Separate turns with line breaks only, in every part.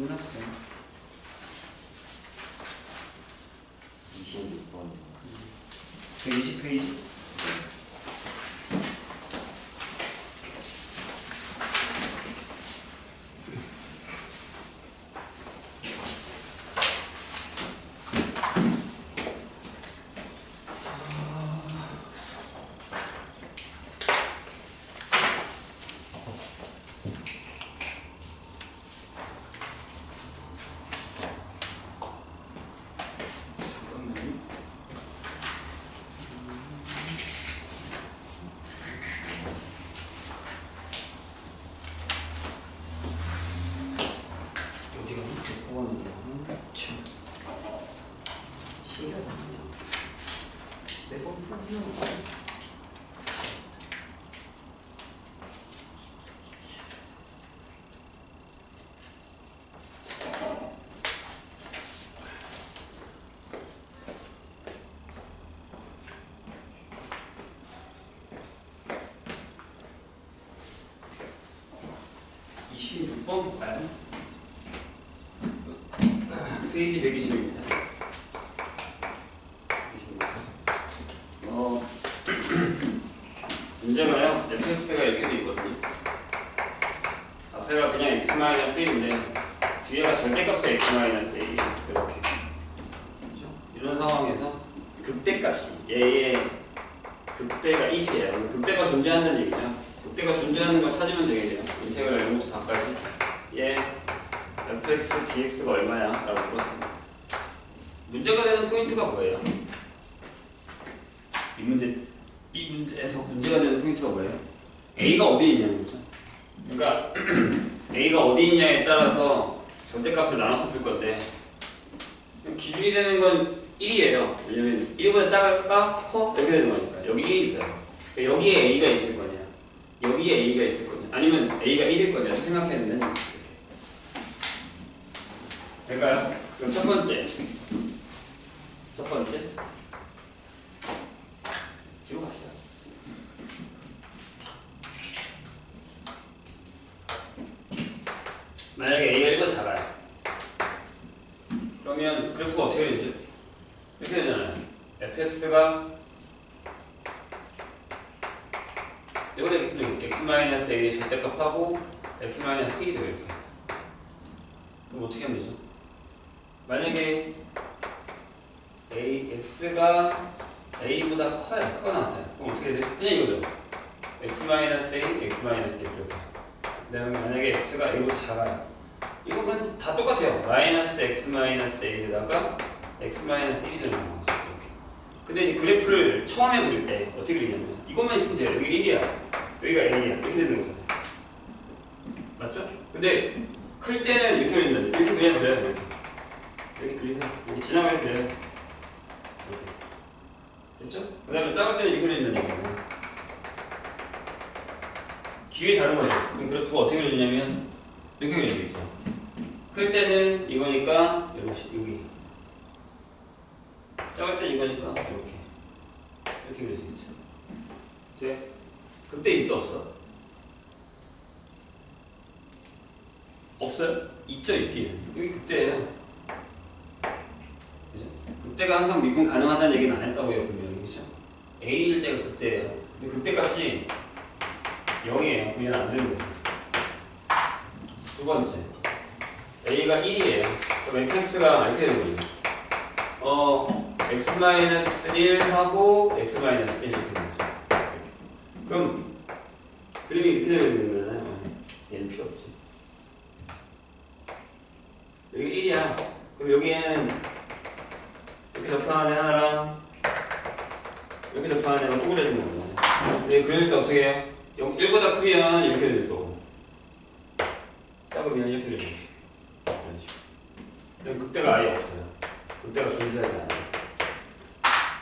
끝났어.
26번.
120페이지. 볼까요? 페이지 120입니다. 문제가요, fx가 이렇게 돼 있거든요. 앞에가 그냥 x-1인데 뒤에가 절대값의 x-a 이렇게. 그렇죠? 이런 상황에서 극대값이 얘의 극대가 1이에요. 극대가 존재한다는 얘기죠. 극대가 존재하는 걸 찾으면 되겠네요. 인테그랄 0부터 4까지 얘 fx dx가 얼마야? 라고 물었습니다. 문제가 되는 포인트가 뭐예요? 이 문제에서 문제가 되는 포인트가 뭐예요? a가 어디 있냐는 거죠. 그러니까 a가 어디 있냐에 따라서 절대값을 나눠서 풀 건데 기준이 되는 건 1이에요. 왜냐면 1보다 작을까? 커? 이렇게 되는 거니까. 여기 1이 있어요. 여기에 a가 있을 거냐? 여기에 a가 있을 거냐? 아니면 a가 1일 거냐? 생각했는데 될까요? 그럼 첫 번째 뒤로 갑시다. 만약에 a가 1보다 작아요. 그러면 그래프가 어떻게 되죠? 이렇게 되잖아요. fx가 이거다 x는 x-a의 절대값하고 x-1이 돼요. 이렇게. 그럼 어떻게 하면 되죠? 만약에 x가 a보다 커요. 크거나 같아요. 그럼 어떻게 돼요? 그냥 이거죠. x-a, x-a 이렇게. 그다음에 만약에 x가 a보다 작아요. 이건 다 똑같아요. 마이너스 x-a에다가 x-1이 되는 거죠. 이렇게. 근데 이제 그래프를 처음에 그릴 때 어떻게 그리냐면 이것만 있으면 돼요. 여기 1이야. 여기가 a야. 이렇게 되는 거잖아요. 맞죠? 근데 클 때는 이렇게 그린다. 이렇게 그냥 그려야 돼요. 여기 그리세요. 여기 지나가야 돼요. 이렇게. 됐죠? 그 다음에 작을 때는 이렇게 그린다는 얘기예요. 기준이 다른 거죠. 그럼 그래프가 어떻게 그리냐면 이렇게 그리는 게 있죠. 클 때는 이거니까 여기. 작을 때는 이거니까 이렇게 그릴 수 있죠. 돼? 그때 있어 없어? 없어요? 있죠 있긴. 여기 그때예요. 그죠? 그때가 항상 미분 가능하다는 얘기는 안 했다고요 분명히. 그죠? A일 때가 그때예요. 근데 그때 값이 0이에요. 그냥 안 되는 거예요. 두 번째 A가 1이에요. 그럼 fx가 이렇게 되거든요. x-1 하고 x-1 이렇게 되는 거죠. 그럼 그림이 이렇게 되는 거잖아요. 얘는 필요 없지. 여기 1이야. 그럼 여기에는 이렇게 접한 애 하나랑 이렇게 접한 애가 쪼그려지는 거잖아요. 근데 그릴 때 어떻게 해요? 1보다 크면 이렇게 될 거고 작으면 이렇게 될 거고 이런 식으로. 극대가 아예 없어요. 극대가 존재하지 않아요.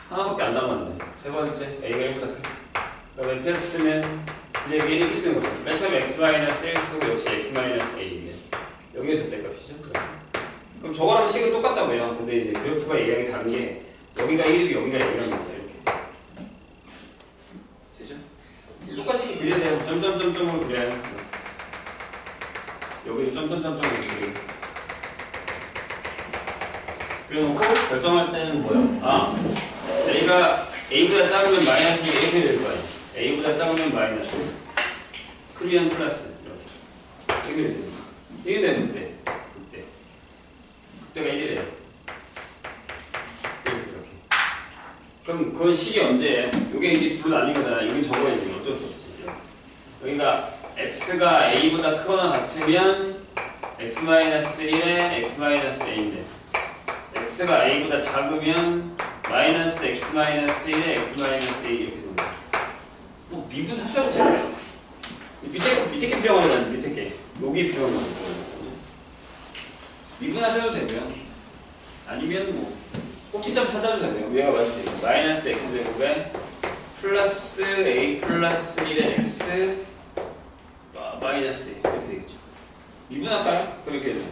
하나밖에 안 남았는데. 세 번째 a가 1보다 크다. 그럼 fx는 이제 이렇게 쓰는 거죠. 맨 처음에 x-1 쓰고 역시 x-a인데 여기에 절대값이죠. 그럼 저거랑 식은 똑같다고요. 근데 이제 그래프가 얘기하기 다른 게 여기가 1이고 여기가 0이란 말이에요. 이렇게 되죠? 똑같이 그려세요. 점점점점으로 그려요. 여기를 점점점점으로 그리고 그래놓고 결정할 때는 뭐야? 아, A가 A보다 작으면 마이너스 이렇게 될 거 아니야. A보다 작으면 마이너스, 크면 플러스 이렇게 되는 거야. 이게 돼 그때가 1이래요. 이렇게. 그럼 그건 식이 언제예요? 이게 이제 줄로 나뉜 거잖아. 여기 적어야지. 어쩔 수 없지. 여기가 x가 a보다 크거나 같으면 x-1에 x-a인데 x가 a보다 작으면 마이너스 x-1에 x-a 이렇게 됩니다. 뭐 미분하셔도 돼요. 밑에 게 필요한 거잖아요. 밑에 게. 여기 필요한 거고. 미분하셔도 되고요. 아니면 뭐 꼭지점 찾아도 되고요. 위에가 맞을 수 있고 마이너스 x제곱에 플러스 a 플러스 1의 x 마이너스 이렇게 되겠죠. 미분할까요? 그럼 이렇게 되죠.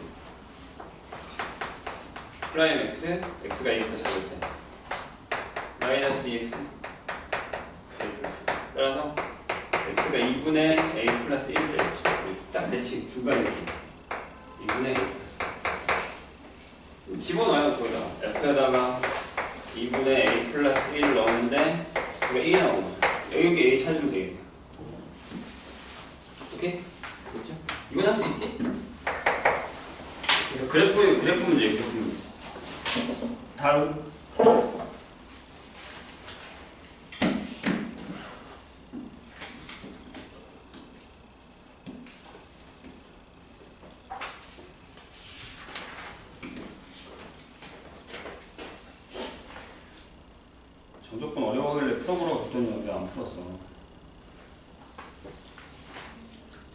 프라임 x, x가 a부터 작을 때 마이너스 2x a 플러스 따라서 x가 2분의 a 플러스 1이 되겠죠. 딱 대칭 중간에 2분의 a 플러스 집어넣어요. 저기다가 f에다가 2분의 a 플러스 1을 넣었는데 이거 1이 나오는 거죠. 여기 a 찾으면 되겠네요. 오케이? 그렇죠? 이건 할 수 있지? 그래프 문제, 그래프 문제. 다음. 정적분 어려워하길래 풀어보라고 줬더니 왜 안 풀었어?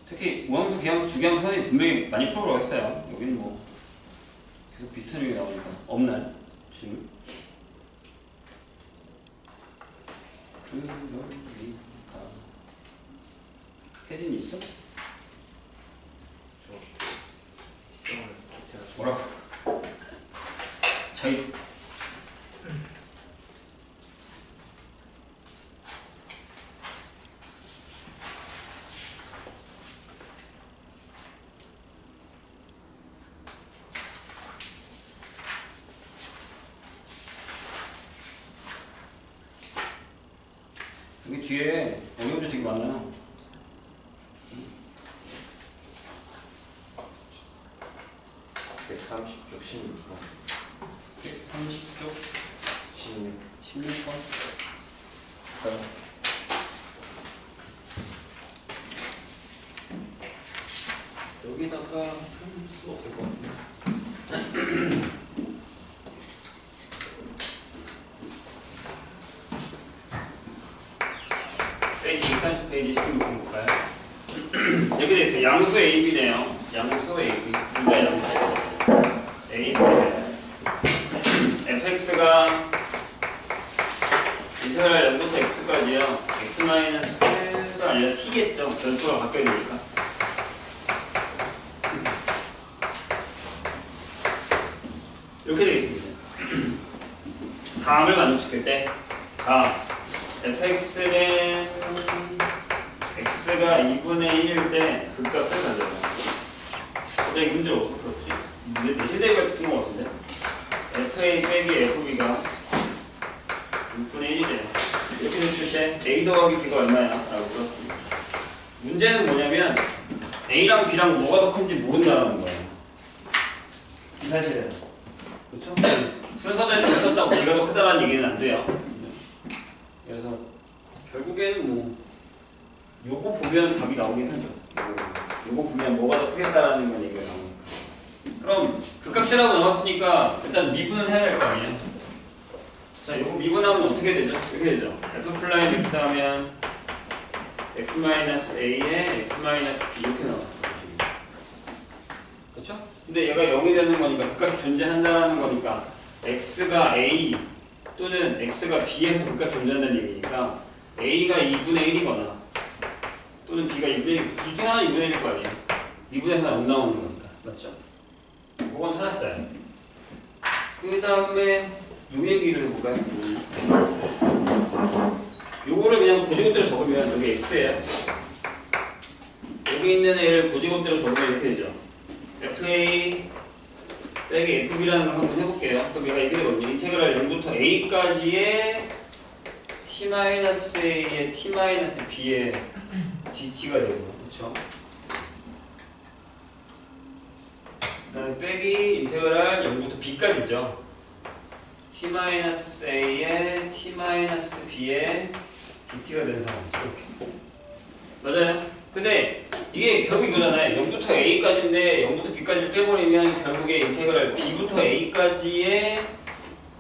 특히 우함수, 기함수, 주기함수 선생님이 분명히 많이 풀어보라고 했어요. 여기는 뭐 계속 비슷한 얘기 나오니까 없나요? 질문? 세진이 있어? 뭐라고? 저희 여기 뒤에 어려운 게 되게 많아요.
130쪽 16번
130쪽 16번 여기다가 풀 수 없을 것 같은데 페이지 130페이지 16번 볼까요? 이렇게 되어 있어요. 양수 AB네요. 양수 AB 둘다 양수 A fx가 인테그랄 0부터 x까지요. x-가 아니라 t겠죠. 변수가 바뀌어야 되니까. 이렇게 되겠습니다. 다음을 만족시킬 때 fx는 x가 2분의 1일 때 그 값을 가져요. 근데 이 문제를 어떻게 풀었지? 문제 내실대비가 같은 거 같은데? fa 빼기 fb가 6분의 1이래요. 이렇게 됐을 때 a 더하기 b가 얼마야? 라고 물었습니다. 문제는 뭐냐면 a랑 b랑 뭐가 더 큰지 모른다는 거예요. 이 사실은. 그렇죠? 순서대로 썼다고 b가 더 크다는 얘기는 안 돼요. 그래서 결국에는 뭐 요거 보면 답이 나오긴 하죠. 요거 보면 뭐가 더 크겠다라는 건 얘기가 나오니까. 그럼 그 값이라고 나왔으니까 일단 미분은 해야 될 거 아니에요. 자, 요거 미분하면 어떻게 되죠? 이렇게 되죠. f 플라임 x 하면 x-a에 x-b 이렇게 나와요. 그렇죠? 근데 얘가 0이 되는 거니까 그 값이 존재한다는 거니까 x가 a 또는 x가 b에서 그 값이 존재한다는 얘기니까 a가 2분의 1이거나 또는 b가 2분의 1, 둘 중 하나는 2분의 1일 거 아니에요. 2분의 하나 안 나오는 거니까. 맞죠? 그건 찾았어요. 그 다음에 요 얘기를 해볼까요? 요거를 그냥 고지급대로 적으면 여기 x예요. 여기 있는 애를 고지급대로 적으면 이렇게 되죠. fa 빼기 fb라는 걸 한번 해볼게요. 그럼 얘가 이렇게 되거든요. 인테그랄 0부터 a까지의 t-a의 t-b의 dt가 되고, 그쵸? 그 다음에 빼기 인테그랄 0부터 b까지죠. t-a의 t-b의 dt가 되는 상황. 이렇게. 맞아요? 근데 이게 결국 이거잖아요. 0부터 a까지인데 0부터 b까지를 빼버리면 결국에 인테그랄 b부터 a까지의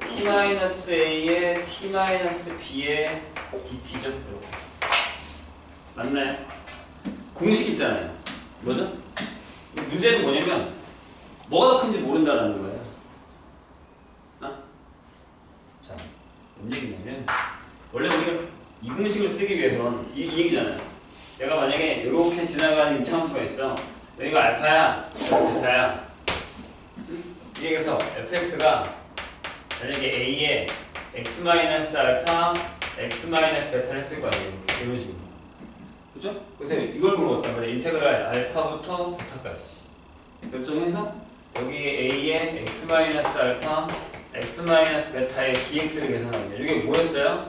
t-a의 t-b의 dt죠. 이렇게. 맞나요? 공식 있잖아요. 뭐죠? 문제는 뭐냐면 뭐가 더 큰지 모른다라는 거예요. 자, 뭔 얘기냐면 원래 우리가 이 공식을 쓰기 위해서는 이 얘기잖아요. 내가 만약에 이렇게 지나가는 이차함수가 있어. 여기가 알파야, 베타야. 여기서 fx가 만약에 a에 x-알파, x-베타를 했을 거 아니에요. 이런 식으로. 그죠? 그래서 이걸 물어봤단 말이에요. 인테그랄 알파부터 베타까지. 결정해서 여기에 a에 x-알파, x-베타의 dx를 계산하면 이게 뭐였어요?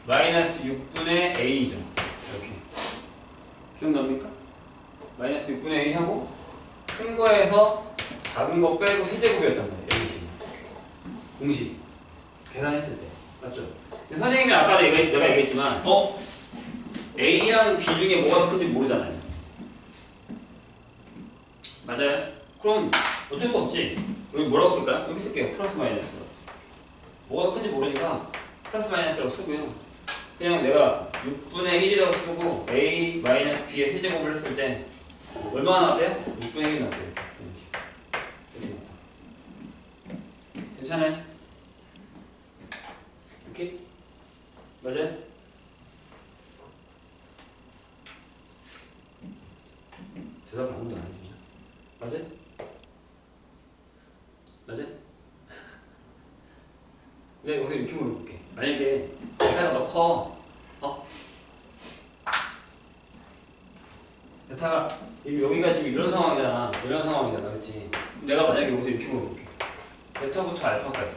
마이너스 6분의 a죠. 이렇게. 기억납니까? 마이너스 6분의 a 하고 큰 거에서 작은 거 빼고 세제곱이었단 말이에요. 여기 지금. 공식. 계산했을 때. 맞죠? 선생님이 아까 내가 얘기했지만 A랑 B 중에 뭐가 더 큰지 모르잖아요. 맞아요? 그럼 어쩔 수 없지. 여기 뭐라고 쓸까요? 여기 쓸게요. 플러스 마이너스. 뭐가 더 큰지 모르니까 플러스 마이너스라고 쓰고요. 그냥 내가 6분의 1이라고 쓰고 A 마이너스 B의 세제곱을 했을 때 얼마나 나왔대요? 6분의 1이 나왔대요. 괜찮아요? 오케이? 맞아요? 대답을 아무도 안 해주냐? 맞아요? 맞아요? 근데 여기서 이렇게 물어볼게. 만약에 베타가 더 커, 베타가 여기가 지금 이런 상황이잖아. 이런 상황이잖아, 그렇지? 내가 만약에 여기서 이렇게 물어볼게. 베타부터 알파까지.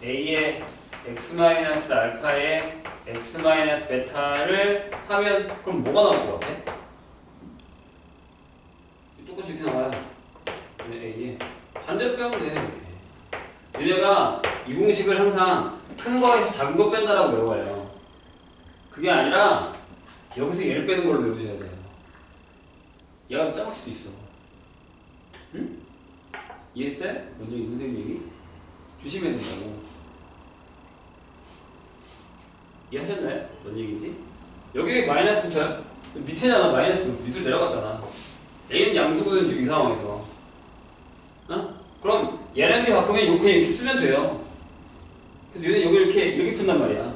A의 x-알파의 x-베타를 하면 그럼 뭐가 나올 것 같아? 똑같이 이렇게 나와요. A에 반대로 빼면 돼. 이렇게. 얘네가 이 공식을 항상 큰 거에서 작은 거 뺀다라고 외워요. 그게 아니라 여기서 얘를 빼는 걸로 외우셔야 돼요. 얘가 더 작을 수도 있어. 응? 이해했어요? 먼저 이 선생님 얘기? 조심해야 된다고. 이해하셨나요? 뭔 얘기인지? 여기 마이너스부터요? 밑에잖아. 마이너스 밑으로 내려갔잖아. A는 양수거든 지금 이 상황에서. 그럼 얘랑 바꾸면 이렇게 이렇게 쓰면 돼요. 그래서 얘는 여기 이렇게 푼단 말이야.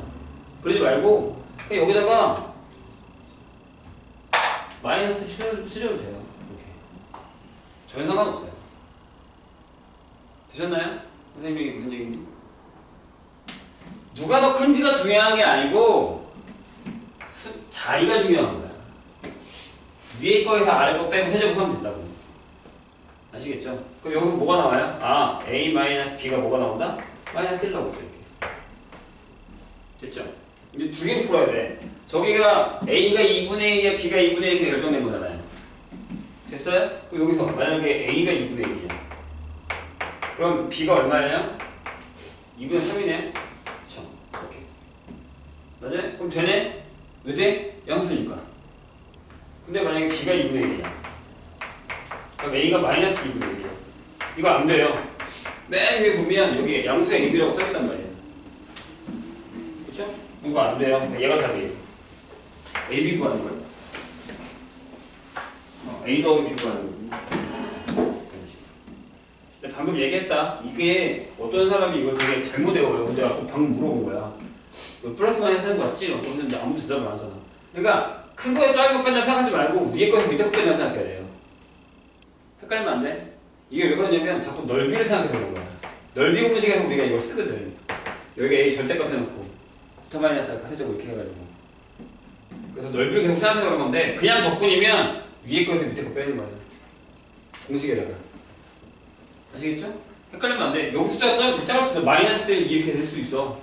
그러지 말고 그냥 여기다가 마이너스 쓰려도 돼요. 이렇게. 전혀 상관없어요. 되셨나요? 선생님이 무슨 얘기인지? 누가 더 큰지가 중요한 게 아니고 자리가 중요한 거야. 위에 거에서 아래 거 빼고 세제곱하면 된다고. 아시겠죠? 그럼 여기서 뭐가 나와요? A-B가 뭐가 나온다? 마이너스 1 나오죠. 이렇게. 됐죠? 이제 두 개를 풀어야 돼. 저기가 A가 2분의 1이야, B가 2분의 1 이렇게 결정된 거잖아요. 됐어요? 그럼 여기서 만약에 A가 2분의 1이야. 그럼 B가 얼마예요? 2분의 3이네? 그쵸? 이렇게. 맞아요? 그럼 되네? 왜 돼? 양수니까. 근데 만약에 B가 2분의 1이야. 그럼 A가 마이너스 2분의 1이야. 이거 안 돼요. 맨 위에 보면 여기 양수의 AB라고 써있단 말이에요. 그쵸? 이거 안 돼요. 그러니까 얘가 답이에요. AB 구하는 거예요. A 더하기 B 구하는 거예요. 근데 방금 얘기했다. 이게 어떤 사람이 이걸 되게 잘못 외워요. 근데 아까 방금 물어본 거야. 플러스 마이너스 하는 거 맞지? 그런데 이제 아무도 대답을 안 하잖아. 그러니까 큰 거에 작은 거 뺀다 생각하지 말고 위에 거에서 밑에 거 뺀다 생각해야 돼요. 헷갈리면 안 돼? 이게 왜 그러냐면 자꾸 넓이를 생각해서 그런 거야. 넓이 공식에서 우리가 이걸 쓰거든. 여기 A 절대값 해놓고 부터 마이너스 알파 세제곱 이렇게 해가지고. 그래서 넓이를 계속 생각해서 그런 건데 그냥 적분이면 위에 거에서 밑에 거 빼는 거예요. 공식에다가. 아시겠죠? 헷갈리면 안 돼. 여기 숫자가 작을 수도 마이너스 1 이렇게 될 수 있어.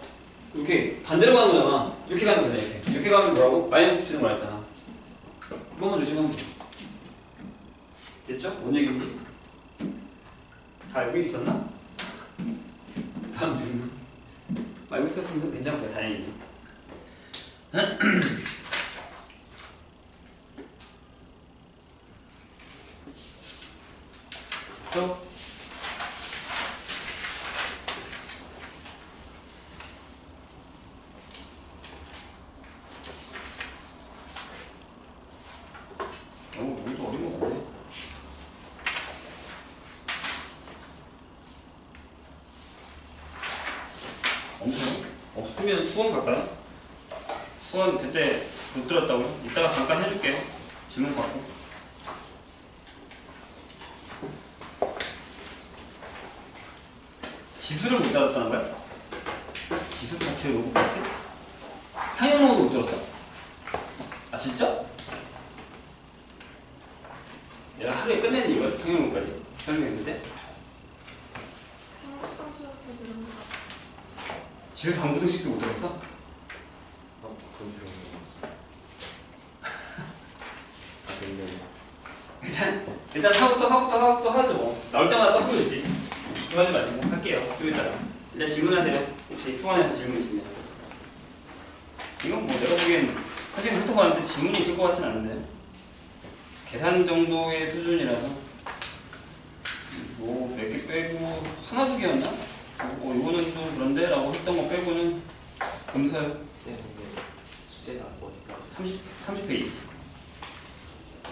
이렇게 반대로 가는 거잖아. 이렇게 가는 거잖아. 이렇게 가면 뭐라고? 마이너스 붙이는 거라 했잖아. 그것만 조심하면 돼. 됐죠? 뭔 얘기인지? 다 알고 있었나? 다음 질문. 알고 있었으면 괜찮고요. 다행이네. 또? 우리도 어린 거 같네. 없으면 수원 갈까요? 수원 그때 못 들었다고요? 이따가 잠깐 해줄게요. 질문 받고. 지수를 못 들었다는 거야? 지수 파트, 로그 파트? 상형로도 못 들었어? 아 진짜? 내가 하루에 끝낸 이유가 상형로까지 설명했을 때? 지수 방부등식도 못 들었어? 일단 하고 또 하죠 뭐. 나올 때마다 또 하고 있지. 그거 하지 마시고 할게요. 좀 이따가. 일단 질문하세요. 혹시 수원에서 질문 있으면. 이건 뭐 내가 보기엔 선생님 훑어봤는데 질문이 있을 것 같진 않은데. 계산 정도의 수준이라서 뭐 몇 개 빼고 하나 두 개였나? 이거는 또 그런데 라고 했던 거 빼고는 검사요.
쌤, 근데 숙제가 어디까지?
30페이지.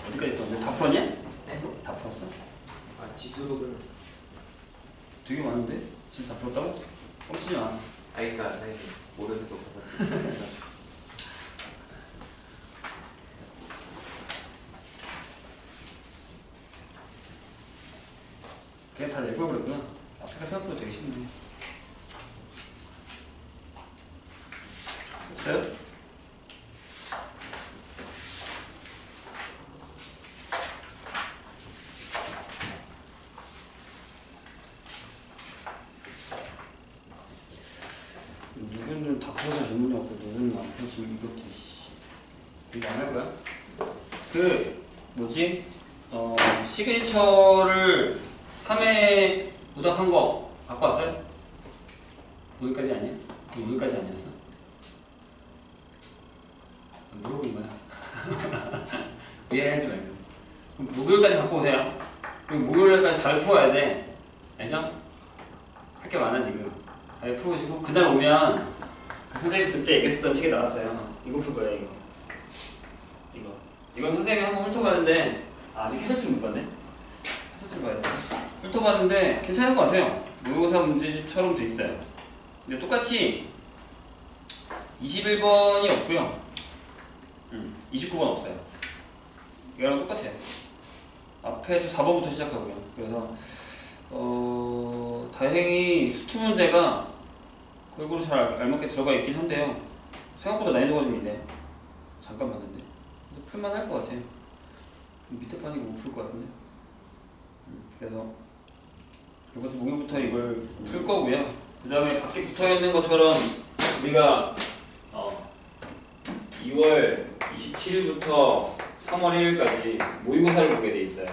어디까지 풀었는데? 다 풀었냐?
네?
다 풀었어?
아, 지수록을.
되게 많은데? 진짜 다 풀었다고? 뻥치지 마.
아이가 네, 모르는 거 같아가지고.
그냥 다 낼 걸 그랬구나. 앞에가 생각보다 되게 쉽네. 됐어요? 누구는 다 풀어서 질문이 없고 누구는 안 풀어서 이것도 이거 안 할 거야? 그 뭐지? 시그니처를 3회 부탁한 거 갖고 왔어요? 여기까지 아니야? 여기까지 아니었어? 물어본 거야. 이해하지 말고. 그럼 목요일까지 갖고 오세요. 그리고 목요일까지 잘 풀어야 돼. 알죠? 할 게 많아 지금. 잘 풀으시고 그날 오면 그 선생님 그때 얘기했었던 책이 나왔어요. 이거 풀 거예요 이거. 이건 선생님이 한번 훑어봤는데 아직 해설줄 못 봤네. 해설줄 봐야 돼. 훑어봤는데 괜찮은 것 같아요. 모의고사 문제집처럼 돼 있어요. 근데 똑같이 21번이 없고요. 29번 없어요. 이거랑 똑같아요. 앞에서 4번부터 시작하고요. 그래서 다행히 수투 문제가 골고루 잘 알맞게 들어가 있긴 한데요. 생각보다 난이도가 좀 있네요. 잠깐 봤는데 근데 풀만 할 것 같아요. 밑에 판이고 못 풀 것 같은데. 그래서 이것도 목요일부터 이걸 풀 거고요. 그 다음에 밖에 붙어 있는 것처럼 우리가 2월 27일부터 3월 1일까지 모의고사를 보게 돼 있어요.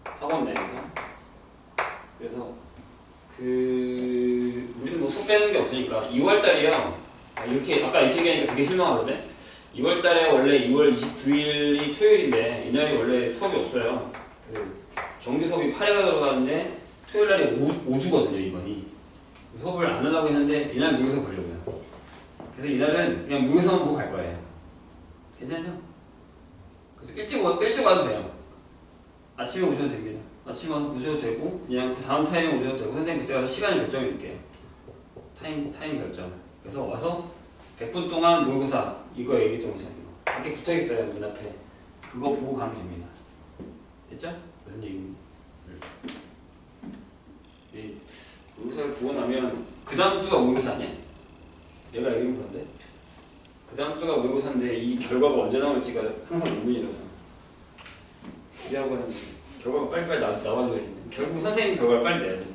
학원 내에서. 그래서 우리는 뭐 수업 빼는 게 없으니까 2월 달이요. 이렇게 아까 이 얘기하니까 되게 실망하거든. 2월 달에 원래 2월 29일이 토요일인데 이날이 원래 수업이 없어요. 정규 수업이 8회가 들어가는데 토요일 날이 5주거든요 이번이. 수업을 안 하려고 했는데 이날 모의고사 보려고요. 그래서 이날은 그냥 모의고사만 보고 갈 거예요. 괜찮죠? 그래서 일찍 와도 돼요. 아침에 오셔도 됩니다. 아침에 와서 오셔도 되고 그냥 그 다음 타임에 오셔도 되고 선생님 그때 가서 시간을 결정해 줄게요. 타임 결정. 그래서 와서 100분 동안 모의고사 이거 얘기 동사 이거 밖에 붙어 있어요 눈앞에. 그거 보고 가면 됩니다. 됐죠? 무슨 얘기입니까? 모의고사를 보고 나면 그 다음 주가 모의고사 아니야? 내가 알기로 그런데 그 다음 주가 모의고사인데 이 결과가 언제 나올지가 항상 의문이라서 우리 학원은 결과가 빨리빨리 나와줘야 되는데 결국 선생님 결과를 빨리 내야지.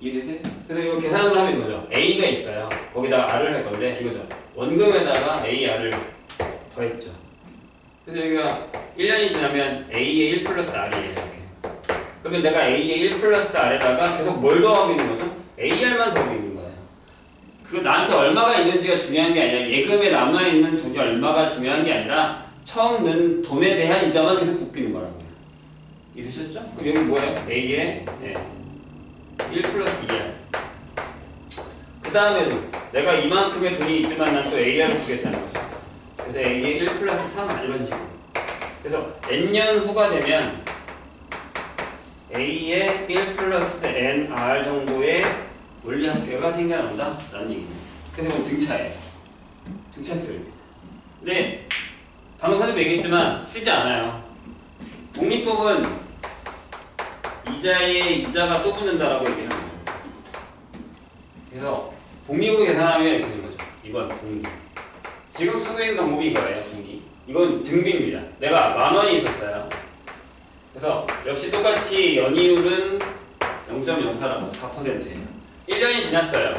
이해되세요? 그래서 이거 계산을 하면 이거죠. A가 있어요. 거기다가 R을 할 건데 이거죠. 원금에다가 AR을 더했죠. 그래서 여기가 1년이 지나면 A의 1 플러스 R이에요. 이렇게. 그러면 내가 A의 1 플러스 R에다가 계속 뭘 더하고 있는 거죠? AR만 더하고 있는 거예요. 그 나한테 얼마가 있는지가 중요한 게 아니라 예금에 남아있는 돈이 얼마가 중요한 게 아니라 처음 넣은 돈에 대한 이자만 계속 묶이는 거라고요. 이해되셨죠? 그럼 여기 뭐예요? A의 1 플러스 2R. 그 다음에도 내가 이만큼의 돈이 있지만 난 또 AR을 주겠다는 거죠. 그래서 A의 1 플러스 3R 이런 식으로. 그래서 N년 후가 되면 A의 1 플러스 NR 정도의 원리합계가 생겨난다 라는 얘기입니다. 그래서 이건 등차예요. 등차수입니다. 근데 방금 선생님 얘기했지만 쓰지 않아요. 복리법은 이자에 이자가 또 붙는다라고 얘기하는 거예요. 그래서 복리로 계산하면 이렇게 되는 거죠. 이건 복리. 지금 쓰고 있는 방법이 이거예요. 복리. 이건 등비입니다. 내가 10,000원이 있었어요. 그래서 역시 똑같이 연이율은 0.04라고 4%예요. 1년이 지났어요.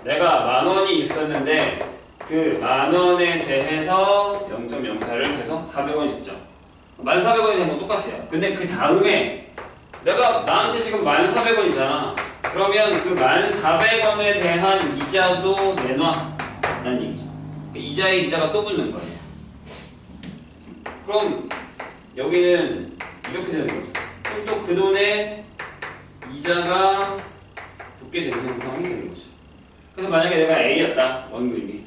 내가 10,000원이 있었는데 그 10,000원에 대해서 0.04를 해서 400원 있죠. 1,400원이 되는 건 똑같아요. 근데 그 다음에 내가 나한테 지금 1,400원이잖아. 그러면 그 1,400원에 대한 이자도 내놔 라는 얘기죠. 이자에 이자가 또 붙는 거예요. 그럼 여기는 이렇게 되는 거죠. 그럼 또 그 돈에 이자가 붙게 되는 형상이 되는 거죠. 그래서 만약에 내가 A였다. 원금이.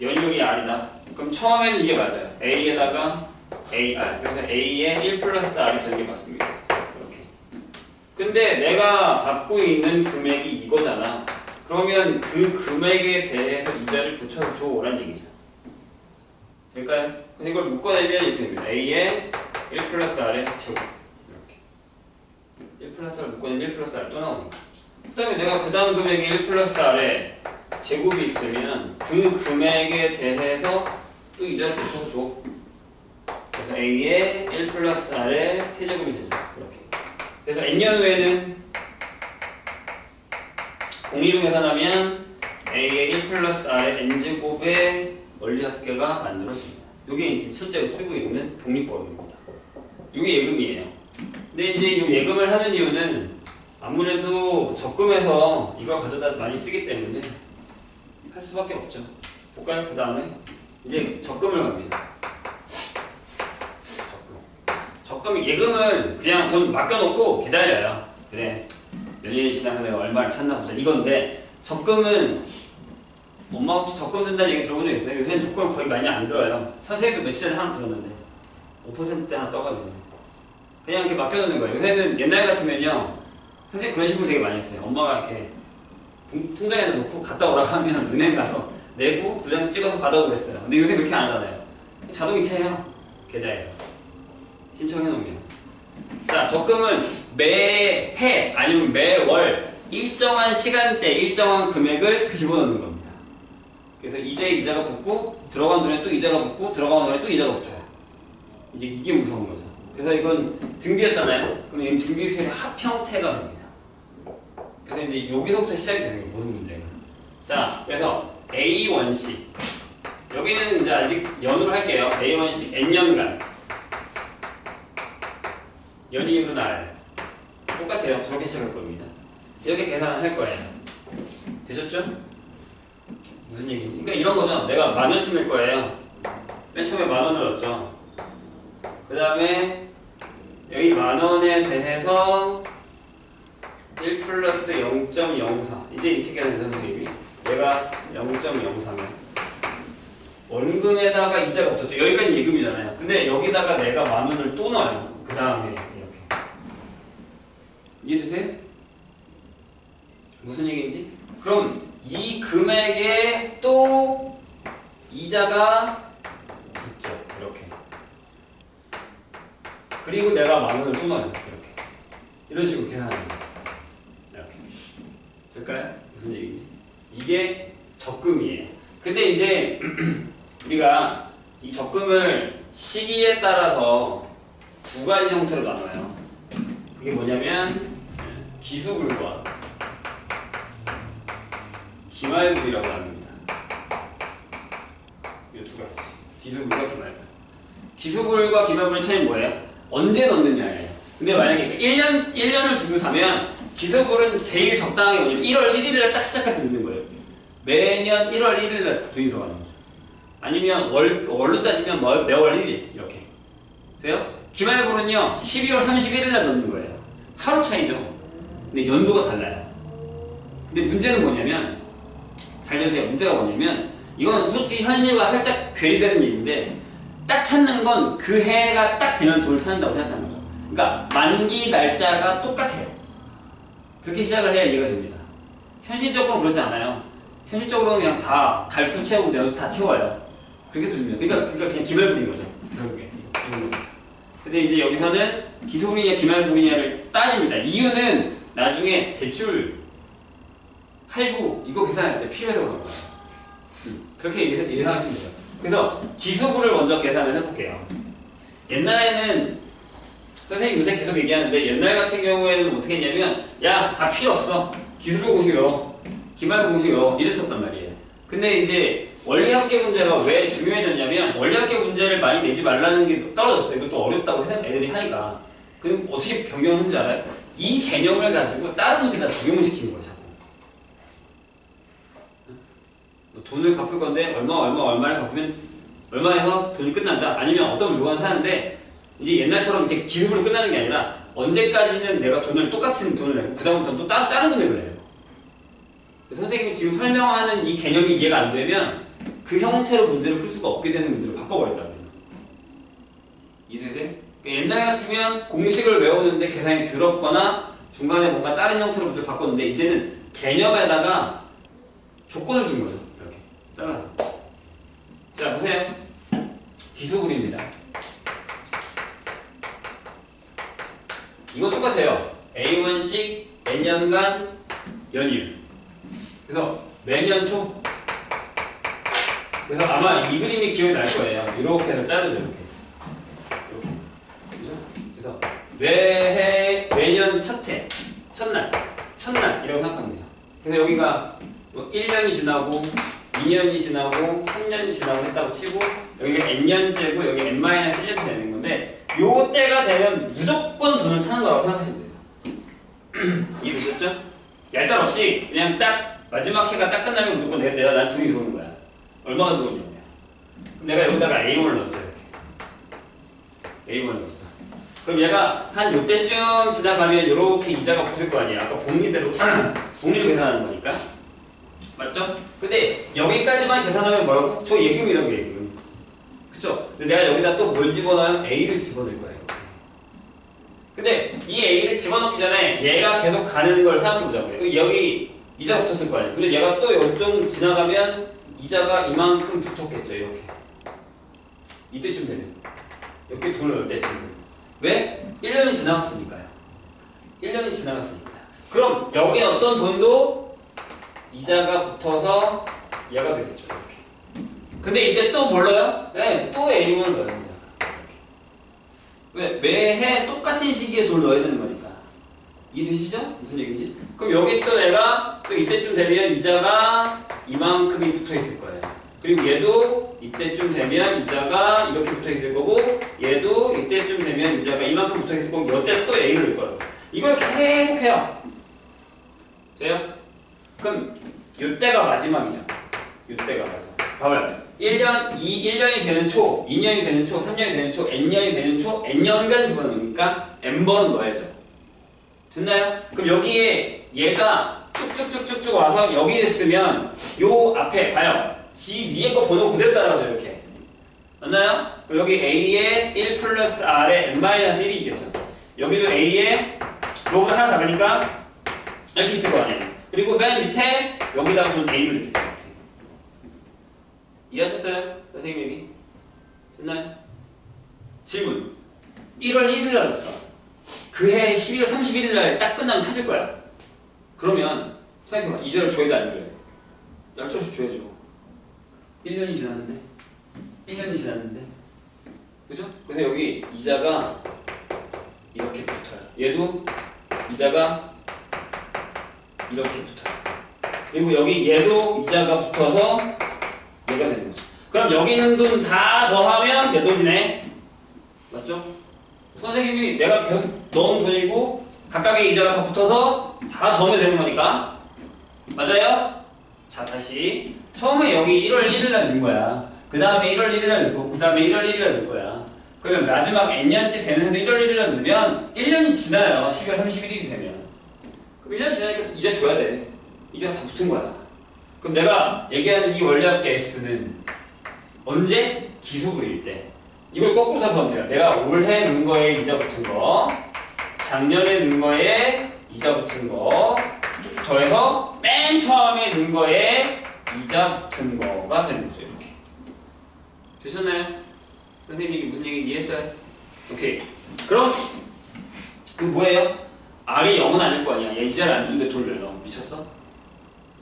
연율이 R이다. 그럼 처음에는 이게 맞아요. A에다가 AR. 그래서 A에 1 플러스 R이 되는 게 맞습니다. 이렇게. 근데 내가 갖고 있는 금액이 이거잖아. 그러면 그 금액에 대해서 이자를 붙여줘라는 얘기죠. 될까요? 그래서 이걸 묶어내면 이렇게 됩니다. A에 1 플러스 R의 제곱. 이렇게. 1 플러스 R 묶어내면 1 플러스 R 또 나오니까. 그 다음에 내가 그 다음 금액이 1 플러스 R에 제곱이 있으면 그 금액에 대해서 또 이자를 붙여줘. 그래서 A에 1 플러스 R의 세제곱이 되죠. 이렇게. 그래서 N년 후에는 공리로 계산하면 A의 1 플러스 R의 N제곱의 원리합계가 만들어집니다. 이게 이제 실제로 쓰고 있는 복리법입니다. 이게 예금이에요. 근데 이제 이 예금을 하는 이유는 아무래도 적금에서 이걸 가져다 많이 쓰기 때문에 할 수밖에 없죠. 볼까요? 그 다음에 이제 적금을 갑니다. 적금, 예금은 그냥 돈 맡겨놓고 기다려요. 그래, 몇 년이 지나서 내가 얼마를 찾나 보자 이건데, 적금은 엄마 혹시 적금 든다는 얘기 들어본 적 있어요? 요새는 적금을 거의 많이 안 들어요. 선생님도 몇 시간에 하나 들었는데 5% 하나 떠가지고 그냥 이렇게 맡겨놓는 거예요. 요새는 옛날 같으면요, 선생님 그런 식으로 되게 많이 했어요. 엄마가 이렇게 통장에다 놓고 갔다 오라고 하면 은행 가서 내고 도장 찍어서 받아오고 그랬어요. 근데 요새 그렇게 안 하잖아요. 자동이체해요. 계좌에서 신청해놓으면. 자, 적금은 매해 아니면 매월 일정한 시간대 일정한 금액을 집어넣는 겁니다. 그래서 이자에 이자가 붙고 들어간 돈에 또 이자가 붙고 들어간 돈에 또 이자가 붙어요. 이제 이게 무서운 거죠. 그래서 이건 등비였잖아요. 그럼 이 등비수열이 합 형태가 됩니다. 그래서 이제 여기서부터 시작이 되는 거예요. 모든 문제가. 자, 그래서 A1식 여기는 이제 아직 연으로 할게요. A1식 N년간 연이율은 R 똑같아요. 저렇게 시작할 겁니다. 이렇게 계산을 할 거예요. 되셨죠? 무슨 얘기지? 그러니까 이런 거죠. 내가 10,000원씩 낼 거예요. 맨 처음에 10,000원을 넣었죠. 그 다음에 여기 10,000원에 대해서 1 플러스 0.04 이제 이렇게 계산해서 선생님이 얘가 0.03에 원금에다가 이자가 붙었죠. 여기까지 예금이잖아요. 근데 여기다가 내가 10,000원을 또 넣어요. 그 다음에 이렇게. 이해되세요? 무슨 얘기인지? 그럼 이 금액에 또 이자가 붙죠. 이렇게. 그리고 내가 10,000원을 또 넣어요. 이렇게. 이런 식으로 계산합니다. 이렇게. 될까요? 무슨 얘기인지? 이게 적금이에요. 근데 이제 우리가 이 적금을 시기에 따라서 두 가지 형태로 나눠요. 그게 뭐냐면 기수불과 기말부이라고 합니다. 이 두 가지. 기수불과 기말부. 기수불과 기말부의 차이는 뭐예요? 언제 넣느냐예요. 근데 만약에 1년을 두고 사면 기수불은 제일 적당하게 뭐냐면 1월 1일날 딱 시작할 때 넣는 거예요. 매년 1월 1일날 돈이 들어가는 거죠. 아니면 월로 따지면 매월 1일 이렇게 돼요? 기말부는요 12월 31일날 넣는 거예요. 하루 차이죠. 근데 연도가 달라요. 근데 문제는 뭐냐면 잘 들으세요. 문제가 뭐냐면 이건 솔직히 현실과 살짝 괴리되는 얘기인데 딱 찾는 건 그 해가 딱 되면 돈을 찾는다고 생각하는 거죠. 그러니까 만기 날짜가 똑같아요. 그렇게 시작을 해야 이해가 됩니다. 현실적으로는 그렇지 않아요. 현실적으로는 그냥 다 달수 채우고 내수 다 채워요. 그게 수준이에요. 그러니까 그냥 기말부인 거죠. 결국에. 근데 이제 여기서는 기소불이냐 기말부이냐를 따집니다. 이유는 나중에 대출 할부 이거 계산할 때 필요해서 그런 거예요. 그렇게 예상하시면 돼요. 그래서 기소부를 먼저 계산을 해볼게요. 옛날에는 선생님 요새 계속 얘기하는데 옛날 같은 경우에는 어떻게 했냐면 야 다 필요 없어. 기술부 공식으로 기말부 공식으로 이랬었단 말이에요. 근데 이제 원리합계 문제가 왜 중요해졌냐면 원리합계 문제를 많이 내지 말라는 게 떨어졌어요. 이것도 어렵다고 애들이 하니까. 그럼 어떻게 변경하는지 알아요? 이 개념을 가지고 다른 문제다 적용을 시키는 거예요. 자꾸. 돈을 갚을 건데 얼마를 갚으면 얼마에서 돈이 끝난다. 아니면 어떤 물건을 사는데 이제 옛날처럼 이렇게 기술로 끝나는 게 아니라 언제까지는 내가 똑같은 돈을 내고 그 다음부터는 또 다른 금액을 내요. 선생님이 지금 설명하는 이 개념이 이해가 안 되면 그 형태로 문제를 풀 수가 없게 되는 문제로 바꿔버렸다는 거예요. 이해되세요? 그러니까 옛날 같으면 공식을 외우는데 계산이 더럽거나 중간에 뭔가 다른 형태로 문제를 바꿨는데 이제는 개념에다가 조건을 준 거예요. 이렇게 잘라서. 자 보세요. 기수불입니다. 이거 똑같아요. A1씩 N년간 연일. 그래서 매년 초. 그래서 아마 이 그림이 기억이 날 거예요. 이렇게 해서 자르죠. 이렇게. 그죠? 그래서 매년 첫해, 첫날 이라고 생각하면 돼요. 그래서 여기가 1년이 지나고 2년이 지나고 3년이 지나고 했다고 치고 여기가 N년째고 여기 N-1년째 되는 건데 요 때가 되면 무조건 돈을 찾는 거라고 생각하시면 돼요. 이해되셨죠? 얄짤 없이 그냥 딱 마지막 해가 딱 끝나면 무조건 난 돈이 들어오는 거야. 얼마가 들어오냐고요. 그럼 내가 여기다가 A1을 넣었어요. 이렇게. A1을 넣었어. 그럼 얘가 한 요때쯤 지나가면 이렇게 이자가 붙을 거 아니야. 아까 복리대로 복리로 계산하는 거니까. 맞죠? 근데 여기까지만 계산하면 뭐라고? 저 예금이라고 예금. 그쵸? 근데 내가 여기다 또 뭘 집어넣어요? A를 집어넣을 거예요. 근데 이 A를 집어넣기 전에 얘가 계속 가는 걸 생각해보자고요. 여기 이자 붙었을 거 아니에요. 근데 얘가 또 요쯤 지나가면 이자가 이만큼 붙었겠죠. 이렇게. 이때쯤 되면. 이렇게 돈을 넣을 때쯤 되면. 왜? 1년이 지나갔으니까요. 1년이 지나갔으니까요. 그럼 여기에 어떤 돈도 이자가 붙어서 얘가 되겠죠. 이렇게. 근데 이때 또 뭘 넣어요? 네, 또 A1을 넣어야 됩니다. 왜? 매해 똑같은 시기에 돈을 넣어야 되는 거니까. 이해되시죠? 무슨 얘기인지? 그럼 여기 또 내가 또 이때쯤 되면 이자가 이만큼이 붙어 있을 거예요. 그리고 얘도 이때쯤 되면 이자가 이렇게 붙어 있을 거고 얘도 이때쯤 되면 이자가 이만큼 붙어 있을 거고 이때 또 A를 넣을 거라고. 이걸 계속 해요. 돼요? 그럼 이때가 마지막이죠. 이때가 마지막. 봐봐요. 1년이 되는 초, 2년이 되는 초, 3년이 되는 초, N년이 되는 초, N년간 집어넣으니까 N번은 넣어야죠. 됐나요? 그럼 여기에 얘가 쭉쭉쭉쭉쭉 와서 여기 있으면 요 앞에 봐요. 지 위에 거 번호 그대로 따라가죠. 이렇게. 맞나요? 그럼 여기 A에 1 플러스 R에 N-1이 있겠죠. 여기도 A에 요거보다 하나 작으니까 이렇게 있을 거 아니에요. 그리고 맨 밑에 여기다가 좀 A를 이렇게 줘. 이해하셨어요? 선생님 얘기? 됐나요? 질문. 1월 1일 날 했어. 그해 12월 31일 날 딱 끝나면 찾을 거야. 그러면 생각해봐. 이자를 줘야 돼, 안 줘야 돼? 얄짤없이 줘야죠. 1년이 지났는데? 1년이 지났는데? 그죠? 그래서 여기 이자가 이렇게 붙어요. 얘도 이자가 이렇게 붙어요. 그리고 여기 얘도 이자가 붙어서 얘가 되는 거죠. 그럼 여기 있는 돈 다 더하면 내 돈이네. 맞죠? 선생님이 내가 넣은 돈이고 각각의 이자가 다 붙어서 다 더하면 되는 거니까. 맞아요? 자, 다시 처음에 여기 1월 1일 날 넣은 거야. 그 다음에 1월 1일 날 넣고 그 다음에 1월 1일 날 넣을 거야. 그러면 마지막 N년째 되는 해도 1월 1일 날 넣으면 1년이 지나요. 12월 31일이 되면. 그럼 1년 지나니까 이자 줘야 돼. 이자가 다 붙은 거야. 그럼 내가 얘기하는 이 원리합계 S는 언제? 기수부일 때. 이걸 거꾸로 잡으면 돼요. 내가 올해 넣은 거에 이자 붙은 거, 작년에 넣은 거에 이자 붙은 거 쭉쭉 더해서 맨 처음에 넣은 거에 이자 붙은 거가 되는 거죠. 이렇게. 되셨나요? 선생님이 무슨 얘기인지 이해했어요? 오케이. 그럼 이거 뭐예요? R이 0은 아닐 거 아니야. 얘 이자를 안 주는데 돌려 너. 미쳤어?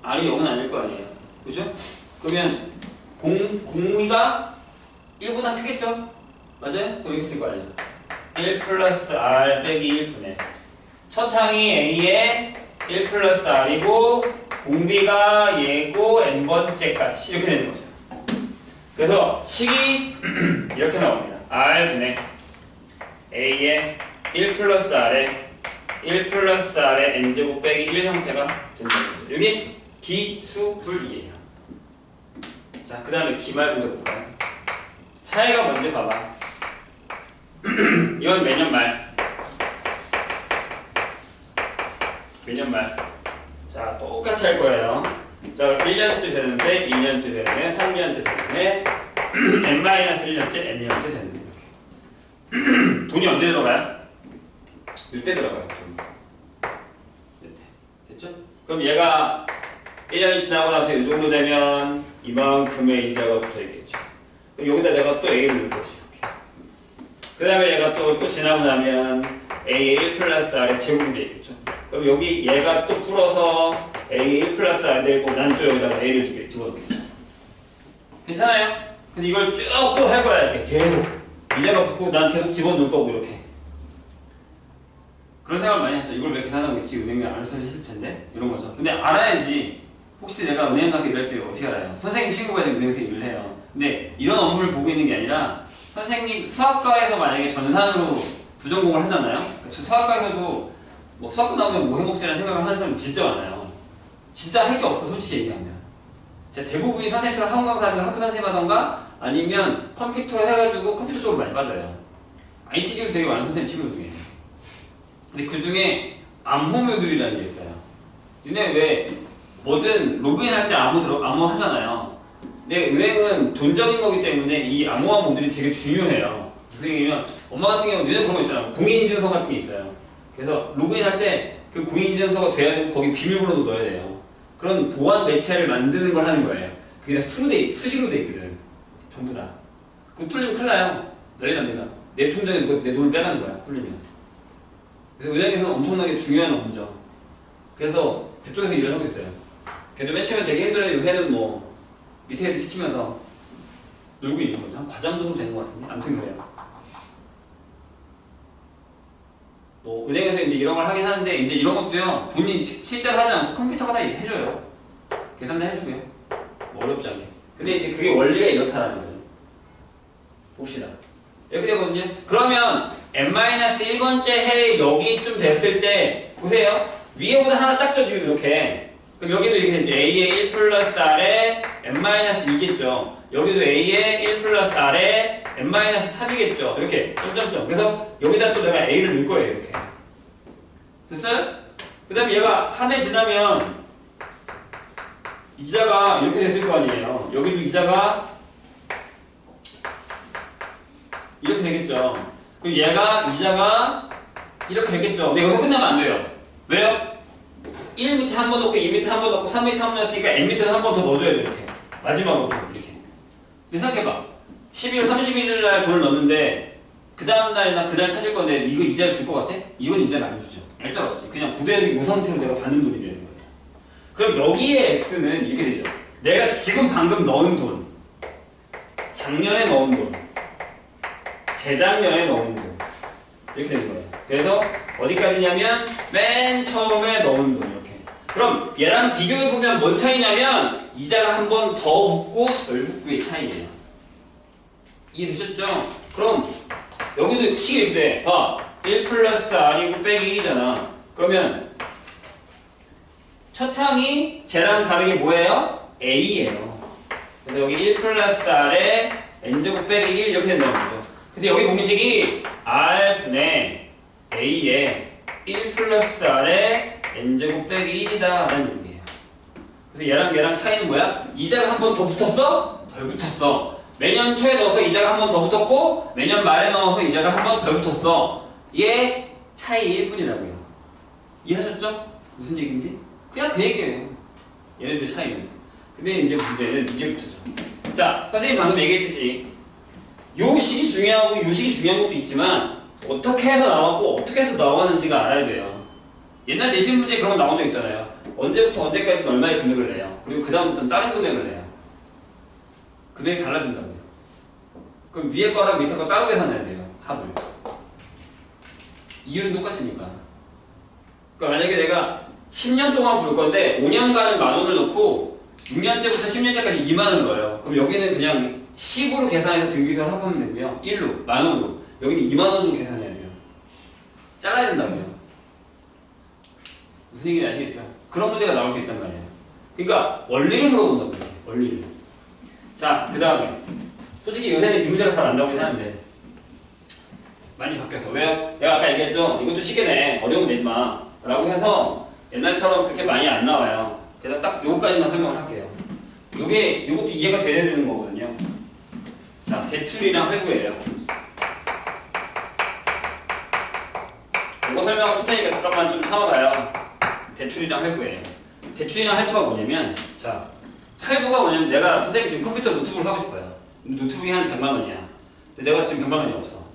R이 0은 아닐 거 아니에요. 그죠? 그러면 공위가 1보다 크겠죠? 맞아요? 그럼 이렇게 쓸 거 아니야. 1 플러스 R 빼기 1 분의 첫 항이 A에 1 플러스 R이고 공비가 얘고 n번째까지 이렇게 되는 거죠. 그래서 식이 이렇게 나옵니다. R 분의 A에 1 플러스 R에 1 플러스 R에 n제곱 빼기 1 형태가 된다는 거죠. 여기 기수불이에요. 자, 그 다음에 기말분석 볼까요? 차이가 뭔지 봐봐. 이건 매년 말. 매년 말. 자, 똑같이 할 거예요. 자, 1년째 되는데, 2년째 되는데, 3년째 되는데, n-1년째, n년째 되는데, 이렇게. 돈이 언제 들어가요? 이때 들어가요, 돈이. 이때. 됐죠? 그럼 얘가 1년이 지나고 나서 이 정도 되면 이만큼의 이자가 붙어 있겠죠. 그럼 여기다 내가 또 A를 넣을 거지, 이렇게. 그 다음에 얘가 또 지나고 나면 A의 1 플러스 R의 제곱이 돼 있겠죠. 그럼 여기 얘가 또 풀어서 A의 1 플러스 R 되고 난 또 여기다가 A를 집어넣겠죠. 괜찮아요? 근데 이걸 쭉 또 할 거야, 이렇게. 계속. 이자가 붙고 난 계속 집어넣을 거고, 이렇게. 그런 생각을 많이 했어. 이걸 왜 계산하고 있지? 은행에 안 쓰실 텐데? 이런 거죠. 근데 알아야지. 혹시 내가 은행 가서 일할지 어떻게 알아요? 선생님 친구가 지금 은행에서 일을 해요. 근데 이런 업무를 보고 있는 게 아니라 선생님 수학과에서 만약에 전산으로 부전공을 하잖아요. 수학과에서도 뭐 수학과 나오면 뭐 해먹지라는 생각을 하는 사람이 진짜 많아요. 진짜 할 게 없어, 솔직히 얘기하면. 진짜 대부분이 선생님처럼 학원 강사하든가 학교 선생님 하던가 아니면 컴퓨터 해가지고 컴퓨터 쪽으로 많이 빠져요. IT 기술 되게 많은 선생님 친구 중에. 근데 그 중에 암호묘들이라는 게 있어요. 니네 왜 뭐든 로그인할 때 암호 하잖아요. 근데 은행은 돈적인 거기 때문에 이 암호화 모듈이 되게 중요해요. 무슨 얘기냐면 엄마 같은 경우는 니네 그런 거 있잖아요. 공인인증서 같은 게 있어요. 그래서 로그인할 때 그 공인인증서가 돼야 되고 거기 비밀번호도 넣어야 돼요. 그런 보안 매체를 만드는 걸 하는 거예요. 그게 다 수식으로 돼 있거든. 전부 다. 그거 뚫리면 큰일 나요. 난리 납니다. 내 통장에 내 돈을 빼가는 거야. 뚫리면. 그래서 은행에서는 엄청나게 중요한 업무죠. 그래서 그쪽에서 일을 하고 있어요. 걔도 맨 처음에 되게 힘들어요. 요새는 뭐 밑에 애들 시키면서 놀고 있는 거죠. 한 과장 정도 되는 것 같은데. 아무튼 그래요. 뭐 은행에서 이제 이런 걸 하긴 하는데 이제 이런 것도요. 본인 실제로 하지 않고 컴퓨터가 다 해줘요. 계산도 해주고요. 뭐 어렵지 않게. 근데 이제 그게 원리가 이렇다라는 거죠. 봅시다. 이렇게 되거든요. 그러면 n-1번째 해 여기쯤 됐을 때 보세요. 위에보다 하나 작죠 지금 이렇게. 그럼 여기도 이렇게 되지. A의 1 플러스 R에 n-2겠죠. 여기도 A의 1 플러스 R에 n-3이겠죠. 이렇게 점점점. 그래서 여기다 또 내가 A를 넣을 거예요. 이렇게. 됐어요? 그 다음에 얘가 한 해 지나면 이자가 이렇게 됐을 거 아니에요. 여기도 이자가 이렇게 되겠죠. 그리고 얘가 이자가 이렇게 되겠죠. 근데 여기서 끝나면 안 돼요. 왜요? 1 밑에 한 번 넣고 2 밑에 한 번 넣고 3 밑에 한 번 넣었으니까 n 밑에서 한 번 더 넣어줘야 돼. 이렇게. 마지막으로 이렇게. 근데 생각해봐. 12월 31일 날 돈을 넣었는데 그 다음 날이나 그날 찾을 건데 이거 이자를 줄 것 같아? 이건 이자를 안 주죠. 날짜가 없지. 그냥 그대로 이 상태로 내가 받는 돈이 되는 거예요. 그럼 여기에 X는 이렇게 되죠. 내가 지금 방금 넣은 돈, 작년에 넣은 돈, 재작년에 넣은 돈 이렇게 되는 거예요. 그래서 어디까지냐면 맨 처음에 넣은 돈 이렇게. 그럼 얘랑 비교해보면 뭔 차이냐면 이자가 한 번 더 붙고 덜 붙고의 차이예요. 이해되셨죠? 그럼 여기도 식이 이렇게 돼. 봐. 1 플러스 R이고 빼기 1이잖아. 그러면 첫 항이 쟤랑 다르게 뭐예요? A예요. 그래서 여기 1 플러스 R에 N제곱 빼기 1 이렇게 된다는 거죠. 그래서 여기 공식이 R분의 A에 1 플러스 R에 N제곱 빼기 1이다 라는 얘기예요. 그래서 얘랑 차이는 뭐야? 이자가 한 번 더 붙었어? 덜 붙었어. 매년 초에 넣어서 이자가 한 번 더 붙었고 매년 말에 넣어서 이자가 한 번 덜 붙었어. 얘 차이일 뿐이라고요. 이해하셨죠? 무슨 얘기인지? 그냥 그 얘기예요. 얘네들 차이는. 근데 이제 문제는 이제부터죠. 자, 선생님 방금 얘기했듯이 요 식이 중요하고 요 식이 중요한 것도 있지만 어떻게 해서 나왔고 어떻게 해서 나왔는지가 알아야 돼요. 옛날 내신 문제 그런 거 나온 적 있잖아요. 언제부터 언제까지 얼마의 금액을 내요. 그리고 그 다음부터는 다른 금액을 내요. 금액이 달라진다고요. 그럼 위에 거랑 밑에 거 따로 계산해야 돼요. 합을. 이유는 똑같으니까. 그러니까 만약에 내가 10년 동안 부를 건데 5년간은 10,000원을 넣고 6년째부터 10년째까지 20,000원을 넣어요. 그럼 여기는 그냥 10으로 계산해서 등기소를 합하면 되고요. 1로, 10,000원으로. 여기는 20,000원으로 계산해야 돼요. 잘라야 된다고요. 무슨 얘기인지 아시겠죠? 그런 문제가 나올 수 있단 말이에요. 그러니까 원리를 물어본단 말이에요. 원리를. 자, 그 다음에 솔직히 요새는 이 문제가 잘 안 나오긴 하는데 많이 바뀌었어. 왜요? 내가 아까 얘기했죠? 이것도 쉽게 내. 어려우면 내지 마. 라고 해서 옛날처럼 그렇게 많이 안 나와요. 그래서 딱 요거까지만 설명을 할게요. 요것도 이해가 돼야 되는 거거든요. 자, 대출이랑 할부예요. 이거 설명하고 싶을 테니까 잠깐만 좀 참아봐요. 대출이랑 할부예요. 대출이랑 할부가 뭐냐면, 자, 할부가 뭐냐면 내가 선생님 지금 컴퓨터 노트북을 사고 싶어요. 노트북이 한 100만 원이야. 근데 내가 지금 100만 원이 없어.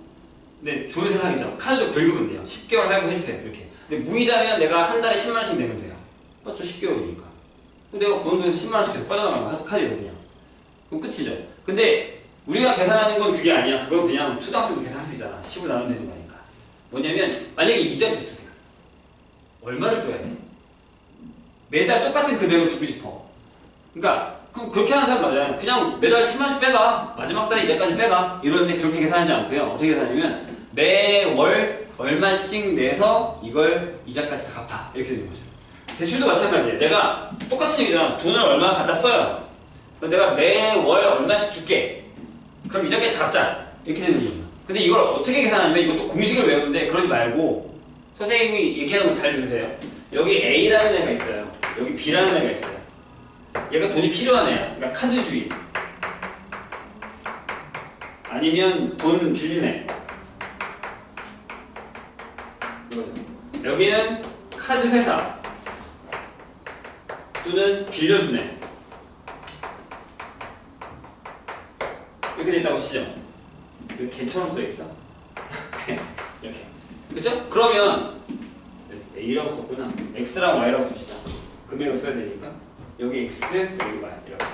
근데 좋은 세상이죠. 카드로 긁으면 돼요. 10개월 할부 해주세요. 이렇게. 근데 무이자면 내가 한 달에 10만 원씩 내면 돼요. 맞죠? 10개월이니까. 그럼 내가 버는 돈에서 10만 원씩 계속 빠져나가면 카드에서 그냥. 그럼 끝이죠. 근데 우리가 계산하는 건 그게 아니야. 그건 그냥 초등학생도 계산할 수 있잖아. 10으로 나누면 되는 거니까. 뭐냐면 만약에 이자부터 돼. 얼마를 줘야 돼? 매달 똑같은 금액을 주고 싶어. 그러니까 그렇게 하는 사람 맞아요. 그냥 매달 10만원씩 빼가. 마지막 달 이자까지 빼가. 이러는데 그렇게 계산하지 않고요. 어떻게 계산하냐면 매월 얼마씩 내서 이걸 이자까지 다 갚아. 이렇게 되는 거죠. 대출도 마찬가지예요. 내가 똑같은 얘기잖아. 돈을 얼마 갖다 써요. 그럼 내가 매월 얼마씩 줄게. 그럼 이자까지 다 갚자. 이렇게 되는 거죠. 근데 이걸 어떻게 계산하냐면 이것도 공식을 외우는데 그러지 말고 선생님이 얘기하는 거 잘 들으세요. 여기 A라는 애가 있어요. 여기 B라는 애가 있어요. 얘가 돈이 필요한 애야. 그러니까 카드주의. 아니면 돈 빌린 애. 이거죠. 여기는 카드 회사. 또는 빌려준 애. 이렇게 됐다고 치죠. 여기 개처럼 써있어. 이렇게. 그쵸? 그러면 A라고 썼구나. X랑 Y라고 씁시다. 금액을 써야 되니까. 여기 X, 여기 Y 이렇게.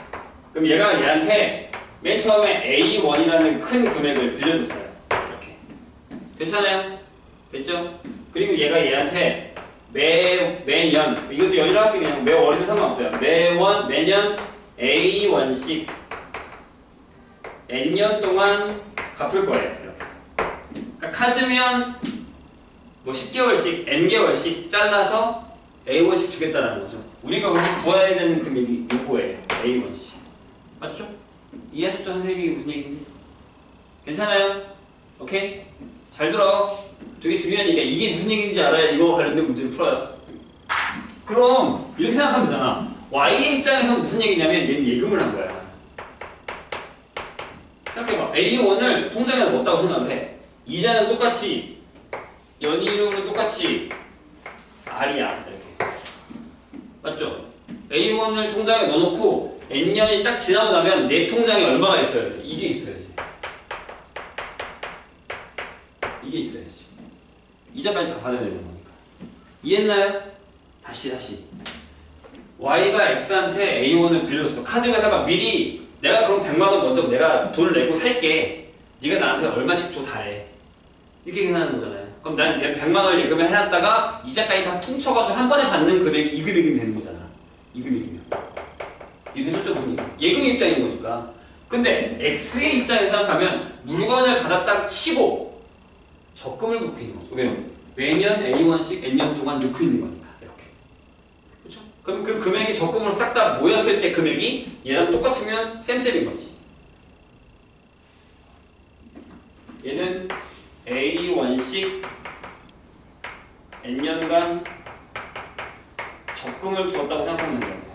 그럼 얘가 얘한테 맨 처음에 A1이라는 큰 금액을 빌려줬어요. 이렇게. 괜찮아요? 됐죠? 그리고 얘가 얘한테 매년, 이것도 연이라고 할게요. 그냥 매월이든 상관없어요. 매년 A1씩 N년 동안 갚을 거예요. 이렇게. 그러니까 카드면 뭐 10개월씩, N개월씩 잘라서 A1씩 주겠다라는 거죠. 우리가 그래서 구해야 되는 금액이 요거예요. A1씩. 맞죠? 이해하셨죠? 선생님이 무슨 얘기인지? 괜찮아요? 오케이? 잘 들어. 되게 중요한 얘기야. 이게 무슨 얘기인지 알아야 이거 관련된 문제를 풀어요. 그럼 이렇게 생각하면 되잖아. Y의 입장에서 무슨 얘기냐면 얘는 예금을 한 거야. 생각해봐. A1을 통장에 넣었다고 생각을 해. 이자는 똑같이 연이율은 똑같이 R이야. 이렇게. 맞죠? A1을 통장에 넣어놓고 N년이 딱 지나고 나면 내 통장에 얼마가 있어야 돼? 이게 있어야지. 이게 있어야지. 이자까지 다 받아야 되는 거니까. 이해했나요? 다시. Y가 X한테 A1을 빌려줬어. 카드 회사가 미리 내가 그럼 100만 원 먼저 내가 돈을 내고 살게. 네가 나한테 얼마씩 줘 다 해. 이렇게 계산하는 거잖아요. 그럼 난 100만 원을 예금을 해놨다가 이자까지 다 퉁쳐가지고 한 번에 받는 금액이 이 금액이면 되는 거잖아. 이 금액이면. 이해되셨죠? 예금 입장인 거니까. 근데 X의 입장에서 생각하면 물건을 받았다 치고 적금을 넣고 있는 거죠. 왜요? 매년 A1씩 N년 동안 넣고 있는 거니까. 이렇게. 그렇죠? 그럼 그 금액이 적금으로 싹 다 모였을 때 금액이 얘랑 똑같으면 쌤쌤인 거지. 얘는 A1씩 N년간 적금을 두었다고 생각하면 된다고.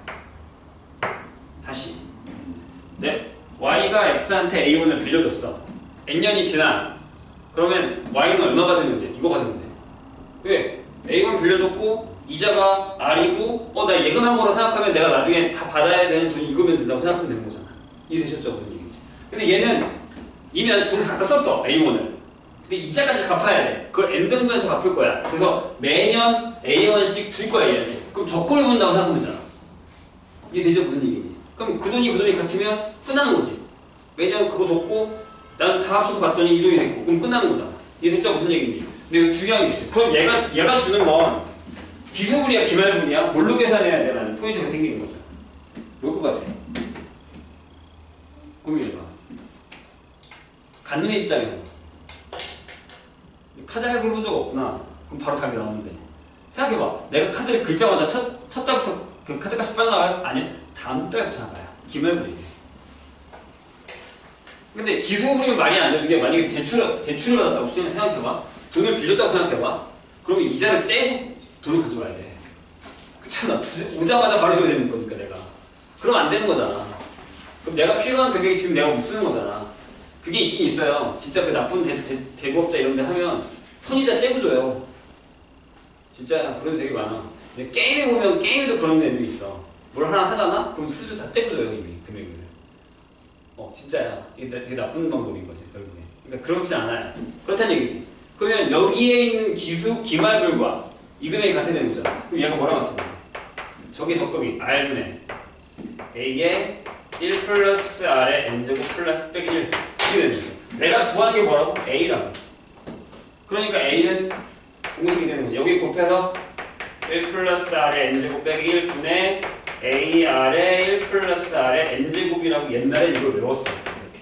다시. 네. Y가 X한테 A1을 빌려줬어. N년이 지나. 그러면 Y는 얼마 받으면 돼? 이거 받으면 돼. 왜? A1 빌려줬고 이자가 R이고 나 예금한 거로 생각하면 내가 나중에 다 받아야 되는 돈이 이거면 된다고 생각하면 되는 거잖아. 이해되셨죠? 무슨 얘기인지. 근데 얘는 이미 돈을 갖다 썼어. A1을. 근데 이자까지 갚아야 돼. 그걸 N등분해서 갚을 거야. 그래서 매년 A1씩 줄 거야 얘한테. 그럼 적금을 분다고 생각하면 되잖아. 이해되죠? 무슨 얘기인지. 그럼 그 돈이 같으면 끝나는 거지. 매년 그거 줬고 나는 다 합쳐서 받더니 이 돈이 됐고 그럼 끝나는 거잖아. 이해됐죠? 무슨 얘기인지. 근데 여기 중요한 게 있어요. 그럼 얘가 주는 건 기소분이야 기말분이야 뭘로 계산해야 되라는 포인트가 생기는 거죠. 뭘 것 같아? 고민해봐. 갖는 입장에서 카드 할부 해본 적 없구나. 그럼 바로 답이 나오는데 생각해봐. 내가 카드를 긁자마자 첫 달부터 그 카드 값이 빠져나가요? 아니요. 다음 달부터 나가요. 기말분이네. 근데 기소분이면 말이 안 되는 게 만약에 대출을 받았다고 생각해봐. 돈을 빌렸다고 생각해봐. 그러면 이자를 떼고 돈을 가져가야 돼. 그렇잖아. 오자마자 바로 줘야 되는 거니까 내가. 그럼 안 되는 거잖아. 그럼 내가 필요한 금액이 지금 내가 못 쓰는 거잖아. 그게 있긴 있어요. 진짜 그 나쁜 대부업자 이런 데 하면 선이자 떼고 줘요. 진짜 그런 데 되게 많아. 근데 게임에 보면 게임에도 그런 애들이 있어. 뭘 하나 사잖아? 그럼 수수 다 떼고 줘요 이미 금액을. 진짜야. 이게 되게 나쁜 방법인 거지 결국에. 그러니까 그렇지 않아요. 그렇다는 얘기지. 그러면 여기에 있는 기말불과 이 금액이 같아야 되는 거잖아. 그럼 얘가 뭐랑 같은 거야? 저기 적금이 R분의 A에 1 플러스 R에 N제곱 플러스 빼기 1 이렇게 되는 거죠. 내가 구한 게 뭐라고? A라고. 그러니까 A는 공식이 되는 거지. 여기 곱해서 1 플러스 R에 N제곱 빼기 1 분의 AR에 1 플러스 R에 N제곱이라고 옛날에 이걸 외웠어. 이렇게.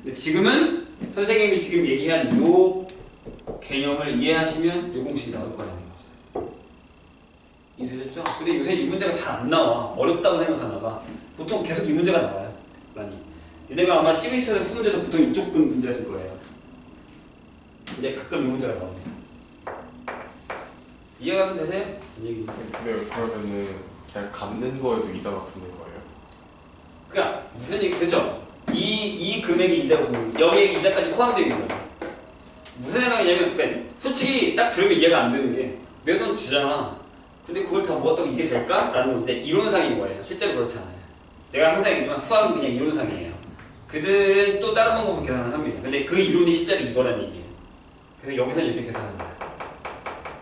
근데 지금은 선생님이 지금 얘기한 요 개념을 이해하시면 요 공식이 나올 거라는 거죠. 이해되셨죠? 근데 요새 이 문제가 잘 안 나와. 어렵다고 생각하나 봐. 보통 계속 이 문제가 나와요. 많이. 얘네가 아마 시그니처에서 푸는 데도 보통 이쪽 문제였을 거예요. 근데 가끔 이 문제가 나옵니다. 이해가 좀 되세요?
네, 그러면은 제가 갚는 거에도 이자가 붙는 거예요?
그니까 무슨 얘기, 그죠? 이 금액이 이자가 붙는 거예요. 여기에 이자까지 포함되어 있는 거예요. 무슨 생각이냐면, 그러니까 솔직히 딱 들으면 이해가 안 되는 게 매번 주잖아. 근데 그걸 다 먹었다고 이게 될까? 라는 건데 이론상인 거예요. 실제로 그렇지 않아요. 내가 항상 얘기지만 수학은 그냥 이론상이에요. 그들은 또 다른 방법으로 계산을 합니다. 근데 그 이론의 시작이 이거라는 얘기예요. 그래서 여기서 이렇게 계산합니다.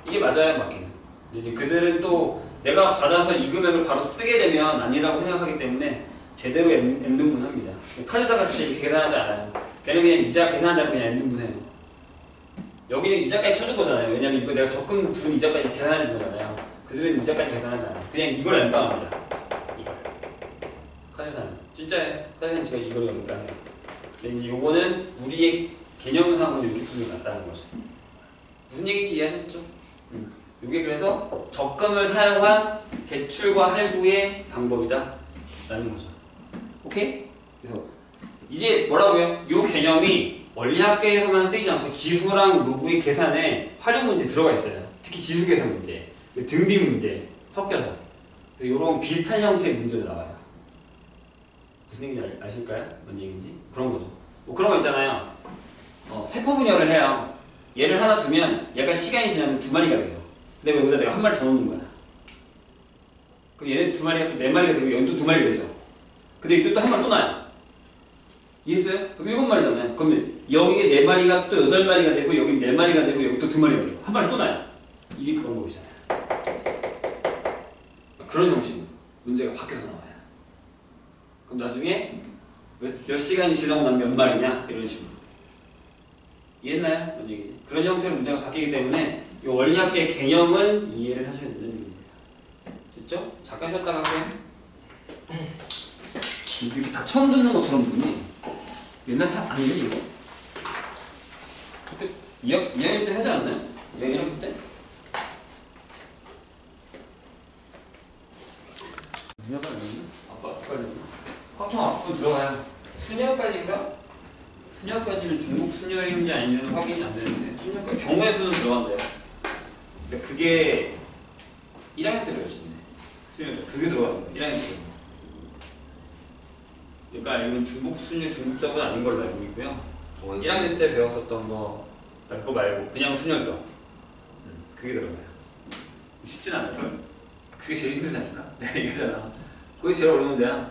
이게 맞아요, 맞기는. 이제 그들은 또 내가 받아서 이 금액을 바로 쓰게 되면 아니라고 생각하기 때문에 제대로 N등분합니다. 카드사가 진짜 이렇게 계산하지 않아요. 걔는 그냥 이자 계산한다면 그냥 N등분해요. 여기는 이자까지 쳐준 거잖아요. 왜냐면 이거 내가 적금 분 이자까지 계산해 준 거잖아요. 그들은 이자까지 계산하지 않아요. 그냥 이걸 연방합니다. 이걸. 카드사는. 진짜예요. 카드사는 제가 이걸 연방해요. 근데 이제 요거는 우리의 개념상으로 이렇게 풀이 맞다는 거죠. 무슨 얘기인지 이해하셨죠? 이게 그래서 적금을 사용한 대출과 할부의 방법이다 라는 거죠. 오케이? 그래서 이제 뭐라고요? 이 개념이 원리학계에서만 쓰이지 않고 지수랑 로그의 계산에 활용 문제 들어가 있어요. 특히 지수 계산 문제, 등비 문제 섞여서 이런 비슷한 형태의 문제도 나와요. 무슨 얘기인지 아실까요? 뭔 얘기인지? 그런 거죠. 뭐 그런 거 있잖아요. 세포 분열을 해요. 얘를 하나 두면 얘가 시간이 지나면 두 마리가 돼요. 근데 여기다 내가 한 마리 더 넣는 거야. 그럼 얘네 두 마리가 또 네 마리가 되고 여기 또 두 마리가 되죠. 근데 이때 또 한 마리 또 나요. 이해했어요? 그럼 7마리잖아요. 그러면 여기에 네 마리가 또 8마리가 되고 여기 네 마리가 되고 여기 또 두 마리가 되고 한 마리 또 나요. 이게 그 방법이잖아요. 그런 형식으로 문제가 바뀌어서 나와요. 그럼 나중에 몇 시간이 지나고 나면 몇 마리냐? 이런 식으로. 이해했나요? 뭔 얘기지? 그런 형태로 문제가 바뀌기 때문에 이 원리합의 개념은 이해를 하셔야 된다는 얘기입니다. 됐죠? 잠깐 쉬었다가 할게요. 이렇게 다 처음 듣는 것처럼 듣니? 옛날 다 아니니 이거? 그때 2학년 때 하지 않나요? 2학년 때? 문제가 아니었나? 아빠 확통 앞으로 들어가요. 수녀까지인가? 수녀까지는 중국 수녀인지 아닌지는 확인이 안 되는데 수녀까지 경우의 수는 들어간대요. 그러니까 그게 1학년 때 배웠었네. 수녀 그게 들어가는 거야. 1학년 때. 그러니까 이건 중국 수녀 중국적은 아닌 걸로 알고 있고요. 1학년 때 배웠었던 거 그거 말고 그냥 수녀죠. 그게 들어가요. 쉽진 않을걸? 그게 제일 힘들다니까? 내가 얘기하잖아. 그게 제일 어려운 문제야.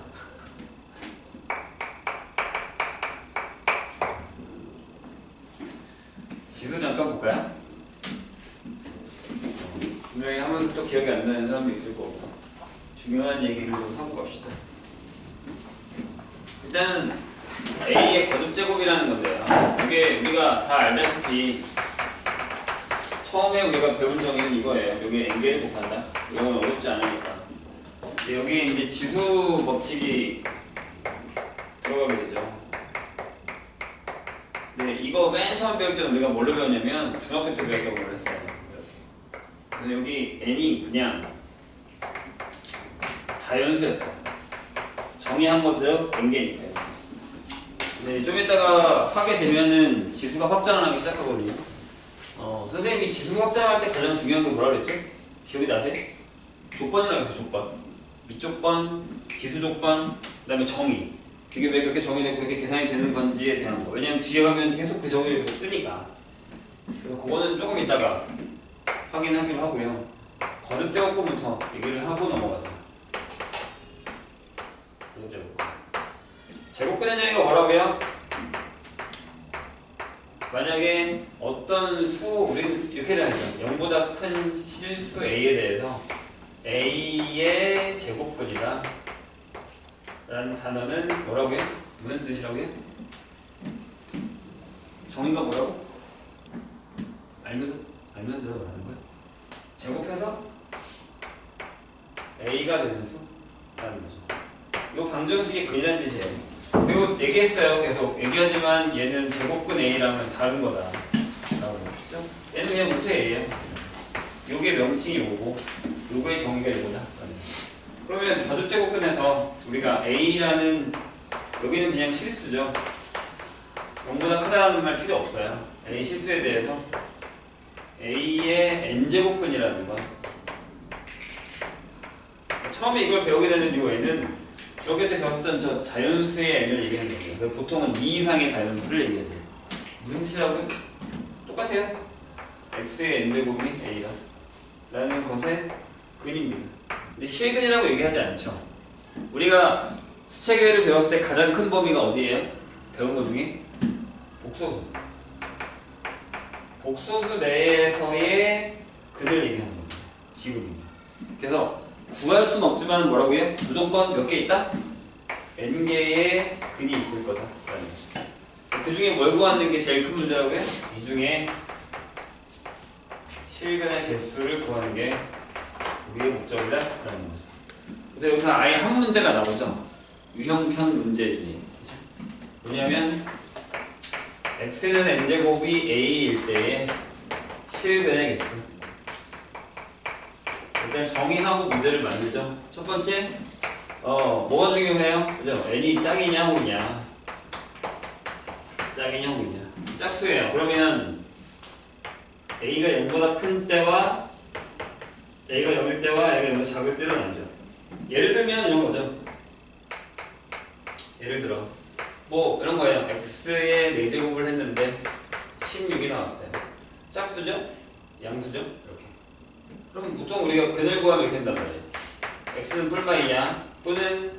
지수 잠깐 볼까요? 분명히 하면 또 기억이 안 나는 사람도 있을 거고 중요한 얘기를 좀 하고 갑시다. 일단 A의 거듭제곱이라는 건데요. 이게 우리가 다 알다시피 처음에 우리가 배운 정의는 이거예요. 여기 n개를 곱한다. 이건 어렵지 않으니까. 여기에 이제 지수 법칙이 들어가게 되죠. 네, 이거 맨 처음 배울 때는 우리가 뭘로 배웠냐면 중학교 때 배웠다고 그랬어요. 그래서 여기 n이 그냥 자연수였어요. 정의한 것대로 n개니까요. 네, 좀 이따가 하게 되면은 지수가 확장하기 시작하거든요. 선생님이 지수 확장할 때 가장 중요한 게 뭐라 그랬죠? 기억이 나세요? 조건이라고 해서 조건. 밑조건, 지수 조건, 그 다음에 정의. 그게 왜 그렇게 정의되고 그렇게 계산이 되는 건지에 대한 거. 왜냐면 뒤에 가면 계속 그 정의를 계속 쓰니까. 그래서 그거는 조금 이따가 확인하기로 하고요. 거듭제곱부터 얘기를 하고 넘어가자. 거듭제곱부. 제곱근의 정의가 뭐라고요? 만약에 어떤 수, 우리는 이렇게 되죠. 0보다 큰 실수 A에 대해서 A의 제곱근이다 라는 단어는 뭐라고요? 무슨 뜻이라고요? 정의가 뭐라고? 알면서 뭐라는 거야? 제곱해서 A가 되는 수라는 거죠. 이 방정식의 근이라는 뜻이에요. 그리고 얘기했어요. 계속 얘기하지만 얘는 제곱근 A랑은 다른 거다 라고 그랬죠? 얘는 그냥 무수 A예요. 요게 명칭이 오고 요거의 정의가 이거다. 그러면 거듭제곱근에서 우리가 A라는 여기는 그냥 실수죠. 0보다 크다는 말 필요 없어요. A 실수에 대해서 A의 n제곱근이라는 거. 처음에 이걸 배우게 되는 이유에는 중학교 때 배웠던 저 자연수의 n을 얘기하는 거예요. 그래서 보통은 2 이상의 자연수를 얘기해야 돼요. 무슨 뜻이라고요? 똑같아요. x의 n제곱이 a다 라는 것의 근입니다. 근데 실근이라고 얘기하지 않죠. 우리가 수체계를 배웠을 때 가장 큰 범위가 어디예요? 배운 것 중에? 복소수. 복소수 내에서의 근을 얘기하는 겁니다. 지금입니다. 그래서 구할 수는 없지만 뭐라고요? 무조건 몇 개 있다? n개의 근이 있을 거다 라는 거죠. 그 중에 뭘 구하는 게 제일 큰 문제라고요? 이 중에 실근의 개수를 구하는 게 우리의 목적이다 라는 거죠. 그래서 여기서 아예 한 문제가 나오죠. 유형편 문제 중에. 뭐냐면 x는 n제곱이 a일 때의 실근의 개수. 일단 정의하고 문제를 만들죠. 첫 번째, 뭐가 중요해요? 그죠? n이 짝이냐 호냐? 짝이냐 호냐? 짝수예요. 그러면 a가 0보다 큰 때와 a가 0일 때와 a가 0보다 작을 때로 나누죠. 예를 들면 이런 거죠. 예를 들어 뭐 이런 거예요. x의 4제곱을 했는데 16이 나왔어요. 짝수죠? 양수죠? 이렇게. 그럼 보통 우리가 근을 구하면 이렇게 된단 말이에요. x는 뿔마 2야 또는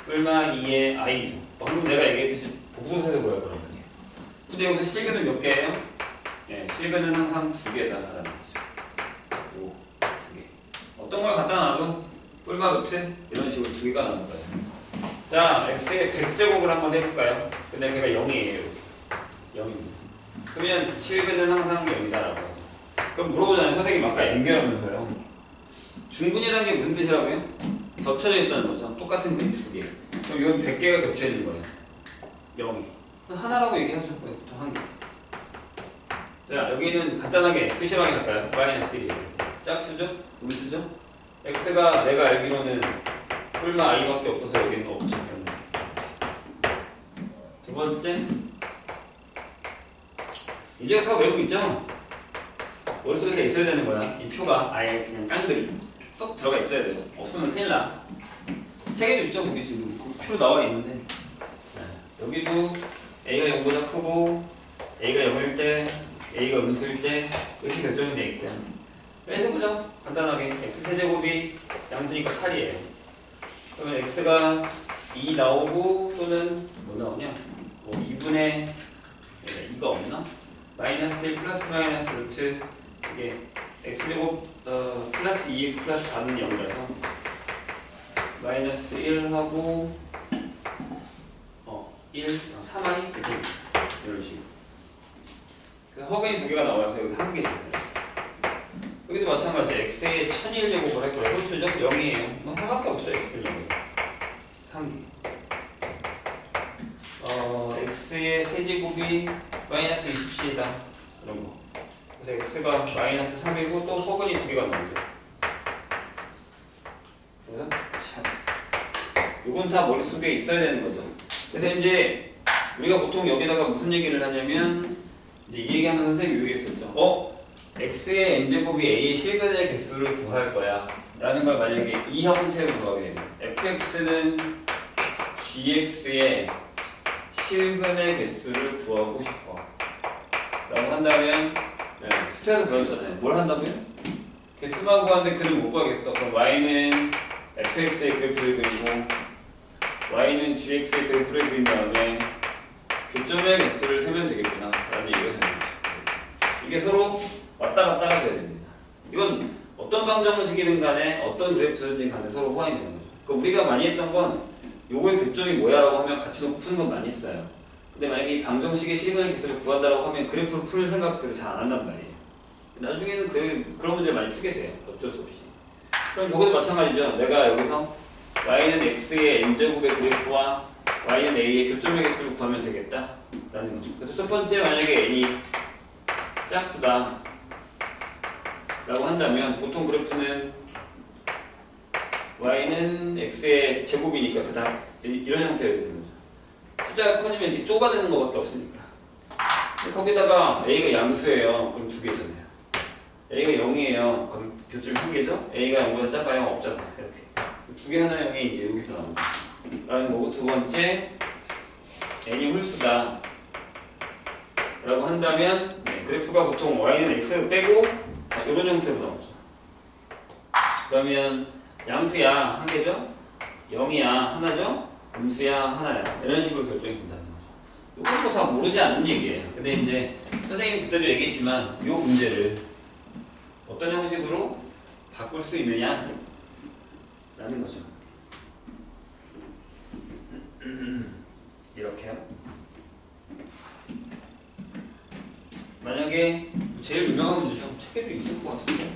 뿔마 2의 i죠. 방금 내가 얘기했듯이 복소수에서 구할 거란 말이에요. 근데 여기서 실근은 몇 개예요? 네, 실근은 항상 2개다라는 거죠. 오, 2개. 어떤 걸 갖다 놔도 뿔마 루트 이런 식으로 2개가 나오는 거예요. 자, x의 100제곱을 한번 해볼까요? 근데 걔가 0이에요. 0입니다. 그러면 실근은 항상 0이다라고. 그럼 물어보잖아요. 선생님 아까 연결하면서요. 중근이라는 게 무슨 뜻이라고요? 겹쳐져 있다는 거죠. 똑같은 근이 두 개. 그럼 이건 100개가 겹쳐 있는 거예요. 0이. 하나라고 얘기하죠. 보통 한 개. 자, 여기는 간단하게 표시방에 할까요? 마이너스 1이에요. 짝수죠? 음수죠? x가 내가 알기로는 뿔마 i밖에 없어서 여기는 없죠. 두 번째, 이제 다 외우고 있죠? 머릿속에 있어야 되는 거야. 이 표가 아예 그냥 깡그리 쏙 들어가 있어야 돼요. 없으면 큰일 나. 책에도 있죠? 거기 지금 그 표 나와 있는데. 네. 여기도 a가 0보다 크고 a가 0일 때 a가 음수일 때 이렇게 결정이 되어 있고요. 해보죠. 간단하게 x 세제곱이 양수니까 8이에요. 그러면 x가 2 나오고 또는 뭐 나오냐? 뭐 2분의 2가 없나? 마이너스 1 플러스 마이너스 루트 이게 x제곱 플러스 2x 플러스 4는 0이라서 마이너스 1하고 1, 3i 이렇게 이런 식으로. 그래서 허근이 두 개가 나와요. 그래서 여기서 한 개죠. 여기도 마찬가지. x의 1001제곱을 할 거예요. 홀수죠? 0이에요. 뭐 하나밖에 없어요. x를 0이. 3개. x의 세제곱이 마이너스 27이다. 이런 거. 그래서 x가 마이너스 3이고 또 허근이 두 개가 나오죠. 그래서 참. 이건 다 머릿속에 있어야 되는 거죠. 그래서 이제 우리가 보통 여기다가 무슨 얘기를 하냐면 이제 이 얘기하면 선생님이 유의했었죠. x의 n제곱이 a의 실근의 개수를 구할 거야 라는 걸 만약에 이 형태로 구하게 되면 fx는 gx의 실근의 개수를 구하고 싶어 라고 한다면 숫자에서 배웠잖아요. 뭘 한다고요? 개수만 구하는데 그를 못 구하겠어. 그럼 y는 fx의 그래프를 그리고 y는 gx의 그래프를 그린 다음에 교점의 개수를 세면 되겠구나 라는 얘기가 되는 거죠. 이게 서로 왔다 갔다가 돼야 됩니다. 이건 어떤 방정식이든 간에 어떤 그래프든 간에 서로 호환이 되는 거죠. 그러니까 우리가 많이 했던 건 요거의 교점이 뭐야 라고 하면 같이 놓고 푸는 건 많이 했어요. 근데 만약에 이 방정식의 실근의 개수를 구한다고 하면 그래프를 풀 생각들을 잘 안 한단 말이에요. 나중에는 그런 문제를 많이 풀게 돼요. 어쩔 수 없이. 그럼 저것도 마찬가지죠. 내가 여기서 y는 x의 n제곱의 그래프와 y는 a의 교점의 개수를 구하면 되겠다 라는 거죠. 그래서 첫 번째 만약에 n이 짝수다 라고 한다면 보통 그래프는 y는 x의 제곱이니까 그다음 이런 형태여야 되는 거죠. 숫자가 커지면 이렇게 좁아지는 것밖에 없으니까. 거기다가 a가 양수예요. 그럼 두 개잖아요. a가 0이에요. 그럼 교점이 한 개죠. a가 0보다 작아요? 없잖아. 이렇게 두 개 하나 0이 이제 여기서 나온다 라는 거고, 두 번째 n이 홀수다 라고 한다면 그래프가 보통 y는 x 빼고 이런 형태로 나오죠. 그러면 양수야 한 개죠? 0이야 하나죠? 음수야 하나야. 이런 식으로 결정이 된다는 거죠. 이건 뭐 다 모르지 않는 얘기예요. 근데 이제 선생님이 그때도 얘기했지만 이 문제를 어떤 형식으로 바꿀 수 있느냐 라는 거죠. 이렇게요. 만약에 제일 유명한 문제죠. 책에도 있을 것 같은데.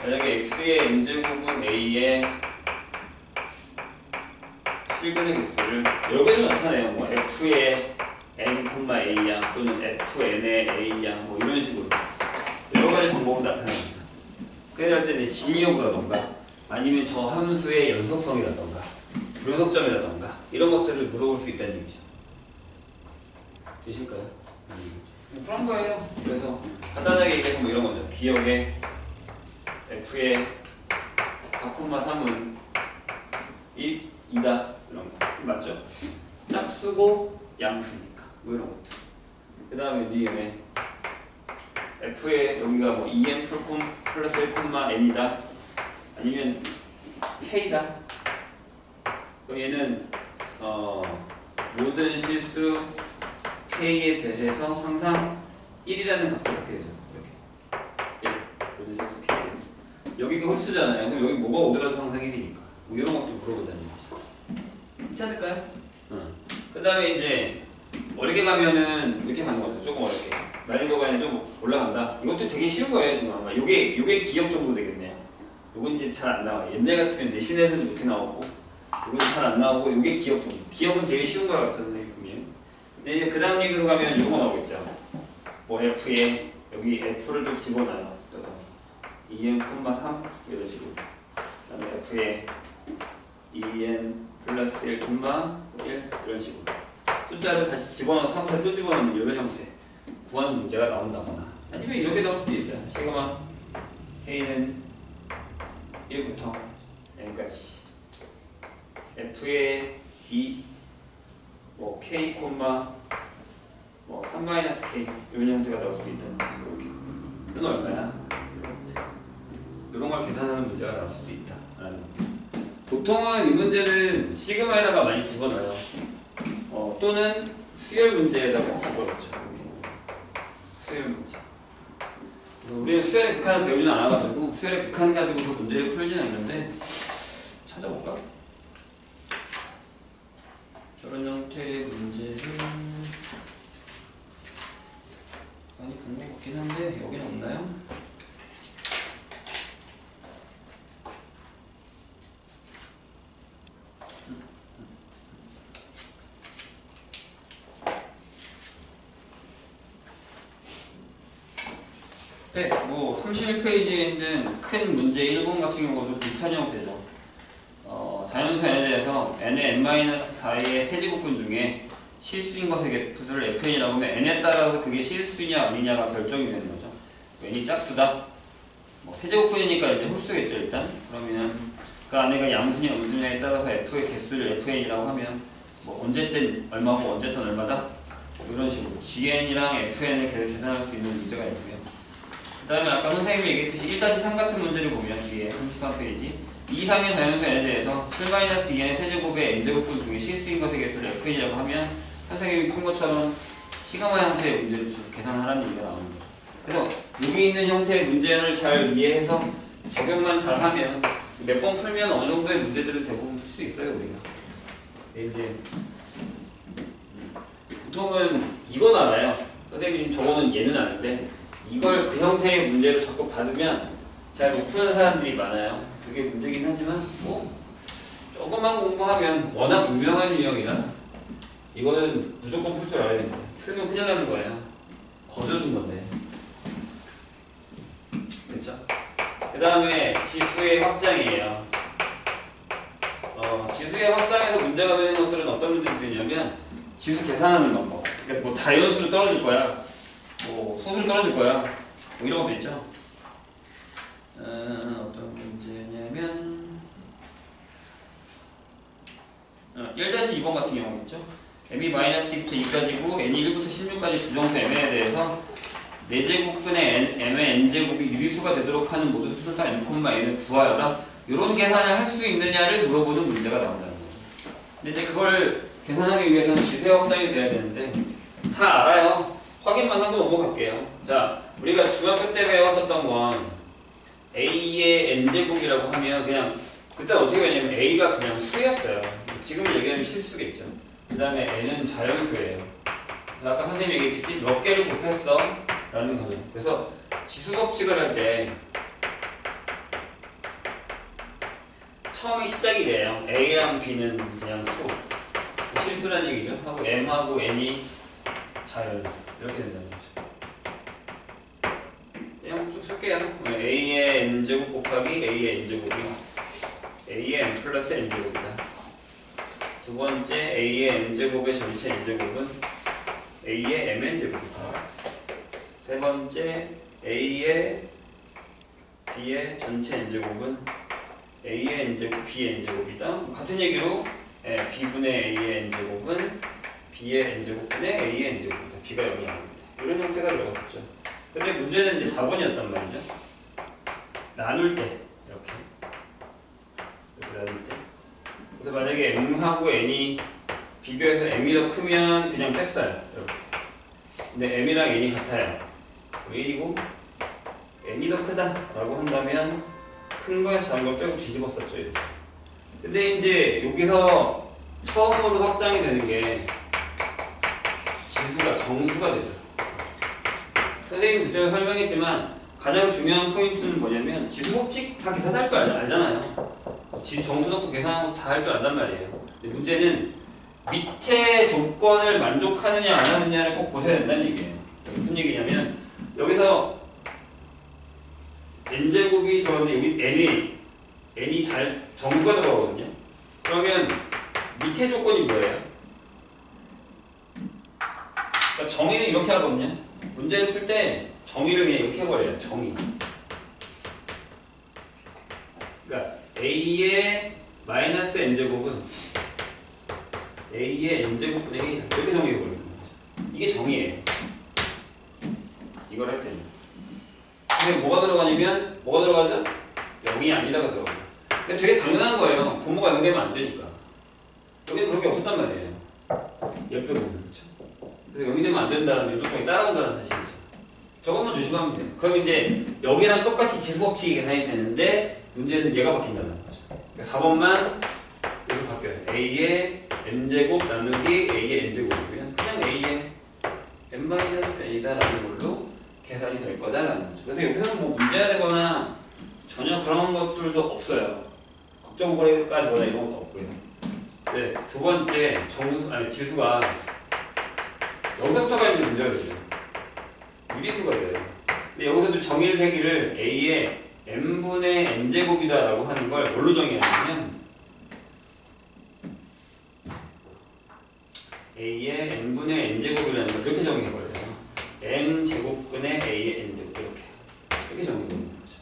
만약에 x의 n제곱은 a의 실근의 개수를 여러 개를 나타내요. 뭐 f의 n, a야 또는 fn의 a야 뭐 이런 식으로 여러 가지 방법으로 나타냅니다. 그래야 할 때 진이역이라던가 아니면 저 함수의 연속성이라던가 불연속점이라던가 이런 것들을 물어볼 수 있다는 얘기죠. 되실까요? 그런 거예요. 그래서 간단하게 얘기해서 뭐 이런 거죠. 기억에 f의 4,3은 2다 이런 거 맞죠? 짝수고 양수니까 뭐 이런 것들. 그 다음에 니에 f의 여기가 뭐 2n 플러스 1,n이다 아니면 k다. 그럼 얘는 모든 실수 k에 대해서 항상 1이라는 값을 갖게 되죠. 이렇게 모든 실수 k. 여기가 홀수잖아요. 그럼 여기 뭐가 오더라도 항상 1이니까 뭐 이런 것도 물어보자는 거죠. 괜찮을까요? 그 다음에 이제 어렵게 가면은 이렇게 가는 거죠. 조금 어렵게. 난이도가 이제 좀 올라간다. 이것도 되게 쉬운 거예요 지금 아마. 요게 기억 정도 되겠네요. 요건 이제 잘 안 나와요. 옛날 같으면 내신에서도 이렇게 나오고 요건 잘 안 나오고 요게 기억 정도. 기억은 제일 쉬운 거라고 했던 선생님 분명히. 근데 이제 그 다음 얘기로 가면 요거 나오겠죠. 뭐 F에 여기 F를 또 집어넣어요. 그래서 2n,3 이런 식으로. 그 다음에 F에 2n 플러스 1, 1 이런 식으로. 숫자를 다시 집어넣어서 3에 또 집어넣으면 이런 형태. 구하는 문제가 나온다거나 아니면 이렇게 나올 수도 있어요. 시그마 K는 1부터 n까지 F의 2 뭐 K, 뭐 3-K 이런 형태가 나올 수도 있다. 그렇게. 이건 얼마야? 이런 걸 계산하는 문제가 나올 수도 있다. 라는 거. 보통은 이 문제는 시그마에다가 많이 집어넣어요. 또는 수열 문제에다가 집어넣죠. 수열 문제. 우리는 수열의 극한을 배우지는 않아가지고 수열의 극한 가지고서 문제를 풀지는 않는데 찾아볼까? 저런 형태의 문제를 많이 본 것 같긴 한데 여기는 없나요? 네, 뭐 31페이지에 있는 큰 문제 1번 같은 경우도 비슷한 형태죠. 자연수 n에 대해서 n의 n-4의 세제곱근 중에 실수인 것의 개수를 fn이라고 하면 n에 따라서 그게 실수냐 아니냐가 결정이 되는 거죠. n이 짝수다. 뭐 세제곱근이니까 이제 홀수겠죠 일단. 그러면 그 안에가 양수냐 음수냐에 따라서 f의 개수를 fn이라고 하면 뭐 언제든 얼마고 언제든 얼마다 이런 식으로 gn이랑 fn을 계산할 수 있는 문제가 있고요. 그 다음에 아까 선생님이 얘기했듯이 1-3 같은 문제를 보면 뒤에 33페이지 이 이상의 자연수 n에 대해서 7-2n의 세제곱의 n제곱분 중에 실수인 것의 개수를 fn이라고 하면 선생님이 푼 것처럼 시그마 형태의 문제를 계산하라는 얘기가 나오는 거죠. 그래서 여기 있는 형태의 문제를 잘 이해해서 적용만 잘하면 몇 번 풀면 어느 정도의 문제들은 대부분 풀 수 있어요 우리가. 이제 보통은 이건 알아요. 선생님 저거는 얘는 아는데 이걸 그 형태의 문제로 자꾸 받으면 잘 못 푸는 사람들이 많아요. 그게 문제긴 하지만 뭐 조금만 공부하면 워낙 유명한 유형이라 이거는 무조건 풀 줄 알아야 됩니다. 틀면 큰일 나는 거예요. 거저준 건데. 그렇죠? 그 다음에 지수의 확장이에요. 지수의 확장에서 문제가 되는 것들은 어떤 문제들이냐면 지수 계산하는 방법. 그러니까 뭐 자연수로 떨어질 거야. 뭐 소수로 떨어질 거야. 뭐 이런 것도 있죠. 어떤 문제냐면 1-2번 같은 경우겠죠. m이 -2부터 2까지고 n이 1부터 16까지 부정수 m에 대해서 4제곱분의 m의 n제곱이 유리수가 되도록 하는 모든 수술과 n,n을 구하여라. 이런 계산을 할 수 있느냐를 물어보는 문제가 나온다는 거죠. 근데 이제 그걸 계산하기 위해서는 지수 확장이 돼야 되는데 다 알아요. 확인만 하고 넘어갈게요. 자, 우리가 중학교 때 배웠었던 건 A의 N제곱이라고 하면 그냥 그때 어떻게 했냐면 A가 그냥 수였어요. 지금 얘기하면 실수겠죠. 그 다음에 N은 자연수예요. 아까 선생님이 얘기했듯이 몇 개를 곱했어? 라는 거죠. 그래서 지수 법칙을 할 때 처음에 시작이 돼요. A랑 B는 그냥 수. 실수라는 얘기죠. 하고 M하고 N이 자연수. 이렇게 된다는 거죠. 그냥 쭉 쓸게요. A의 N제곱 곱하기 A의 N제곱이 A의 N 플러스 N제곱이다. 두 번째 A의 N제곱의 전체 N제곱은 A의 MN제곱이다. 세 번째 A의 B의 전체 N제곱은 A의 N제곱 B의 N제곱이다. 같은 얘기로 B분의 A의 N제곱은 B의 N제곱분의 A의 N제곱이다. B가 0이 아닙니다. 이런 형태가 들어갔었죠. 근데 문제는 이제 4번이었단 말이죠. 나눌 때 이렇게 나눌 때. 그래서 만약에 M하고 N이 비교해서 M이 더 크면 그냥 뺐어요. 이렇게. 근데 M이랑 N이 같아요. 1이고 N이 더 크다라고 한다면 큰 거에 작은 걸 빼고 뒤집었었죠. 이렇게. 근데 이제 여기서 처음으로 확장이 되는 게 지수가 정수가 되죠. 선생님 그때 설명했지만 가장 중요한 포인트는 뭐냐면 지수법칙 다 계산할 줄 알잖아요. 정수 넣고 계산하고 다 할 줄 안단 말이에요. 근데 문제는 밑에 조건을 만족하느냐 안 하느냐를 꼭 보셔야 된다는 얘기예요. 무슨 얘기냐면 여기서 n제곱이 들어갔는데 여기 n이 잘 정수가 들어가거든요. 그러면 밑에 조건이 뭐예요? 그러니까 정의는 이렇게 하거든요. 문제를 풀 때 정의를 그냥 이렇게 해버려요. 정의. 그러니까 a의 마이너스 n제곱은 a의 n제곱분의 a 이렇게 정의해버리는 거예요. 이게 정의예요. 이걸 할 때는. 근데 뭐가 들어가냐면 뭐가 들어가죠? 0이 아니다가 들어가요. 근데 되게 당연한 거예요. 부모가 0 되면 안 되니까. 여기는 그런 게 없었단 말이에요. 옆에 보면 그렇죠. 그래서 0이 되면 안 된다는 요조건이 따라온다는 사실이죠. 저것만 조심하면 돼요. 그럼 이제 여기랑 똑같이 지수법칙이 계산이 되는데 문제는 얘가 바뀐다는 거죠. 그러니까 4번만 이렇게 바뀌어요. a의 n제곱 나누기 a의 n제곱이면 그냥 a의 n-n이다라는 걸로 계산이 될 거다라는 거죠. 그래서 여기서는 뭐 문제가 되거나 전혀 그런 것들도 없어요. 걱정거리가 되거나 이런 것도 없고요. 네, 두 번째 지수가 여기서부터가 이제 문제가 되죠. 유리수가 돼요. 근데 여기서도 정의를 되기를 a의 n분의 n제곱이다라고 하는 걸 뭘로 정의하냐면 a의 n분의 n제곱이라는 걸 이렇게 정의해버려요. n제곱분의 a의 n제곱 이렇게 정의해버리는 거죠.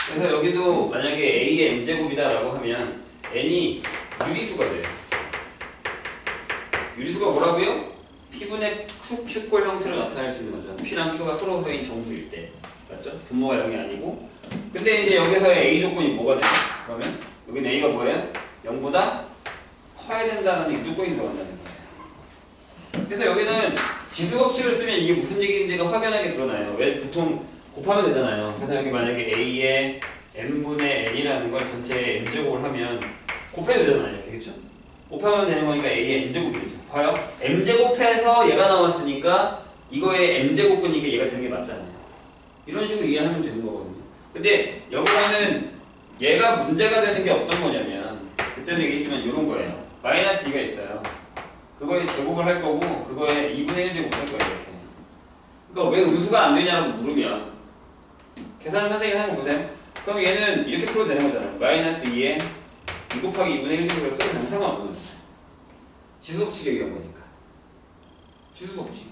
그래서 여기도 만약에 a의 n제곱이다라고 하면 n이 유리수가 돼요. 유리수가 뭐라고요? p분의 q꼴 형태로 나타날 수 있는 거죠. p랑 q가 서로서인 정수일 때. 맞죠? 분모가 0이 아니고. 근데 이제 여기서의 a 조건이 뭐가 돼요? 그러면 여기는 a가 뭐예요? 0보다 커야 된다는 이 조건이 들어간다는 거예요. 그래서 여기는 지수법칙을 쓰면 이게 무슨 얘기인지가 확연하게 드러나요. 왜 보통 곱하면 되잖아요. 그래서 여기 만약에 a의 n분의 n이라는 걸 전체에 n제곱을 하면 곱해도 되잖아요. 이렇게 그렇죠? 곱하면 되는 거니까 a의 n제곱이 되죠. 봐요. m제곱해서 얘가 나왔으니까 이거의 m제곱은 이게 얘가 되는 게 맞잖아요. 이런 식으로 이해하면 되는 거거든요. 근데 여기서는 얘가 문제가 되는 게 어떤 거냐면 그때도 얘기했지만 이런 거예요. 마이너스 2가 있어요. 그거에 제곱을 할 거고 그거에 2분의 1 제곱을 할 거예요. 이렇게. 그러니까 왜 음수가 안 되냐고 물으면 계산을 선생님이 하는 거 보세요. 그럼 얘는 이렇게 풀어도 되는 거잖아요. 마이너스 2에 2 곱하기 2분의 1 제곱을 써도 그냥 상관없는 거죠. 지수법칙에 의한 거니까. 지수법칙.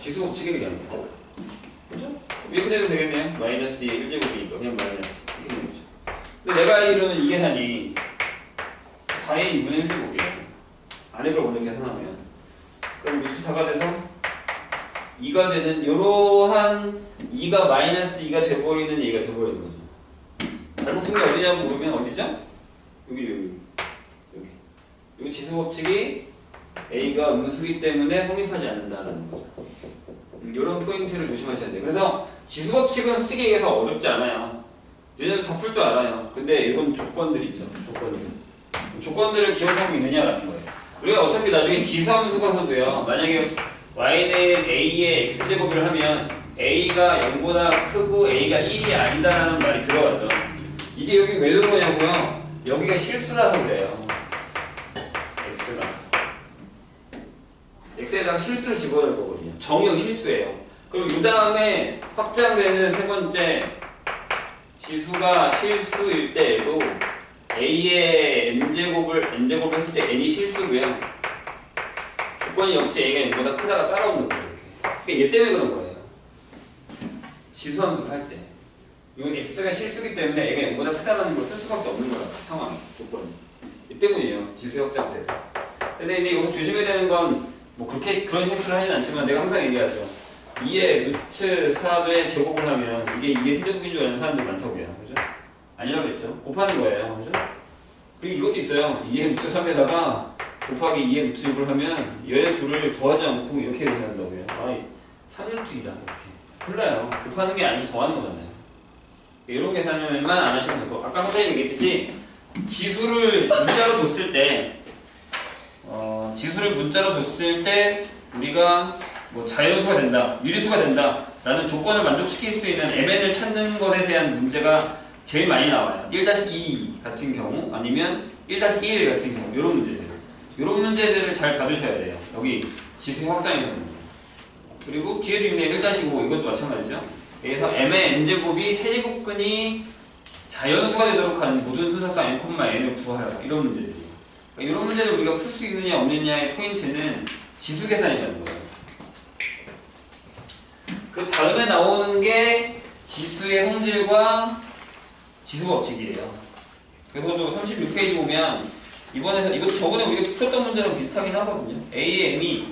지수법칙에 의한 거. 그렇죠? 이렇게 되면 되겠네요. 마이너스 2에 1제곱이니까 그냥 마이너스 이렇게 되는 거죠. 근데 내가 이루는 이 계산이 4의 2분의 1제곱이에요. 안에 걸 먼저 계산하면 그럼 루트 4가 돼서 2가 되는 이러한 2가 마이너스 2가 돼버리는 얘가 돼버리는 거죠. 잘못 푼 게 어디냐고 물으면 어디죠? 여기. 이 지수법칙이 A가 음수기 때문에 성립하지 않는다는 거죠. 이런 포인트를 조심하셔야 돼요. 그래서 지수법칙은 솔직히 얘기해서 어렵지 않아요. 얘네들 다 풀 줄 알아요. 근데 이런 조건들이 있죠. 조건들을 기억하고 있느냐라는 거예요. 우리가 어차피 나중에 지수함수 가서도요. 만약에 y는 a의 x제곱을 하면 a가 0보다 크고 a가 1이 아니다라는 말이 들어가죠. 이게 여기 왜 들어오냐고요? 여기가 실수라서 그래요. x에다가 실수를 집어넣을 거거든요. 정의형 실수예요. 그럼 이 다음에 확장되는 세 번째 지수가 실수일 때에도 a의 n제곱을 했을 때 n이 실수고요. 조건이 역시 a가 0보다 크다가 따라오는 거예요. 그러니까 얘 때문에 그런 거예요. 지수함수를 할 때. 이 x가 실수기 때문에 a가 0보다 크다는 걸 쓸 수밖에 없는 거야. 상황이, 조건이. 이 때문이에요. 지수의 확장될 때. 근데 이제 이거 조심해야 되는 건 뭐 그렇게 그런 실수를 하진 않지만 내가 항상 얘기하죠. 2의 루트 3의 제곱을 하면 이게 세제곱인 줄 아는 사람들이 많다고요. 그죠? 아니라고 했죠. 곱하는 거예요. 그죠? 그리고 이것도 있어요. 2의 루트 3에다가 곱하기 2의 루트 6을 하면 얘네 둘을 더하지 않고 이렇게 계산한다고요. 아니 3루트이다 이렇게. 몰라요. 곱하는 게 아니고 더하는 거잖아요. 이런 계산을만 안 하시면 되고 아까 선생님이 얘기했듯이 지수를 문자로 뒀을 때 우리가 뭐 자연수가 된다, 유리수가 된다 라는 조건을 만족시킬 수 있는 MN을 찾는 것에 대한 문제가 제일 많이 나와요. 1-2 같은 경우 아니면 1-1 같은 경우 이런 문제들. 이런 문제들을 잘 봐주셔야 돼요. 여기 지수의 확장이거든요. 그리고 뒤에도 있네 1-5 이것도 마찬가지죠. 그래서 m의 n제곱이 세제곱근이 자연수가 되도록 하는 모든 순서상 n,n을 구하라 이런 문제들이에요. 그러니까 이런 문제를 우리가 풀 수 있느냐 없느냐의 포인트는 지수 계산이라는 거예요. 그 다음에 나오는 게 지수의 성질과 지수 법칙이에요. 그래서도 36페이지 보면 이번에서 이것도 저번에 우리가 풀었던 문제랑 비슷하긴 하거든요. A의 M이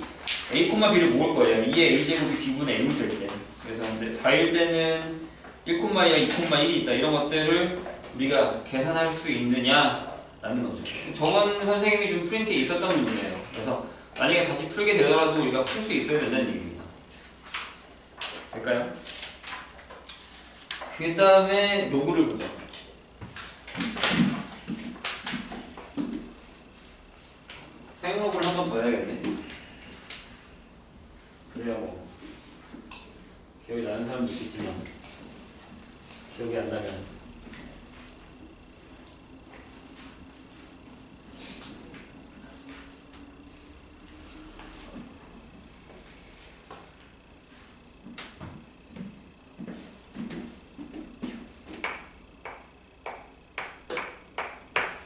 A, B를 모을 거예요. 2의 A제곱이 B분의 M이 될 때. 그래서 근데 4일 때는 1,2와 2,1이 있다. 이런 것들을 우리가 계산할 수 있느냐라는 거죠. 저번 선생님이 준 프린트에 있었던 문제예요. 그래서 만약에 다시 풀게 되더라도 우리가 풀 수 있어야 된다는 얘기입니다. 될까요? 그 다음에 로그를 보자. 사용로그를 한 번 더 해야겠네. 그래야 뭐 기억이 나는 사람도 있겠지만 기억이 안 나면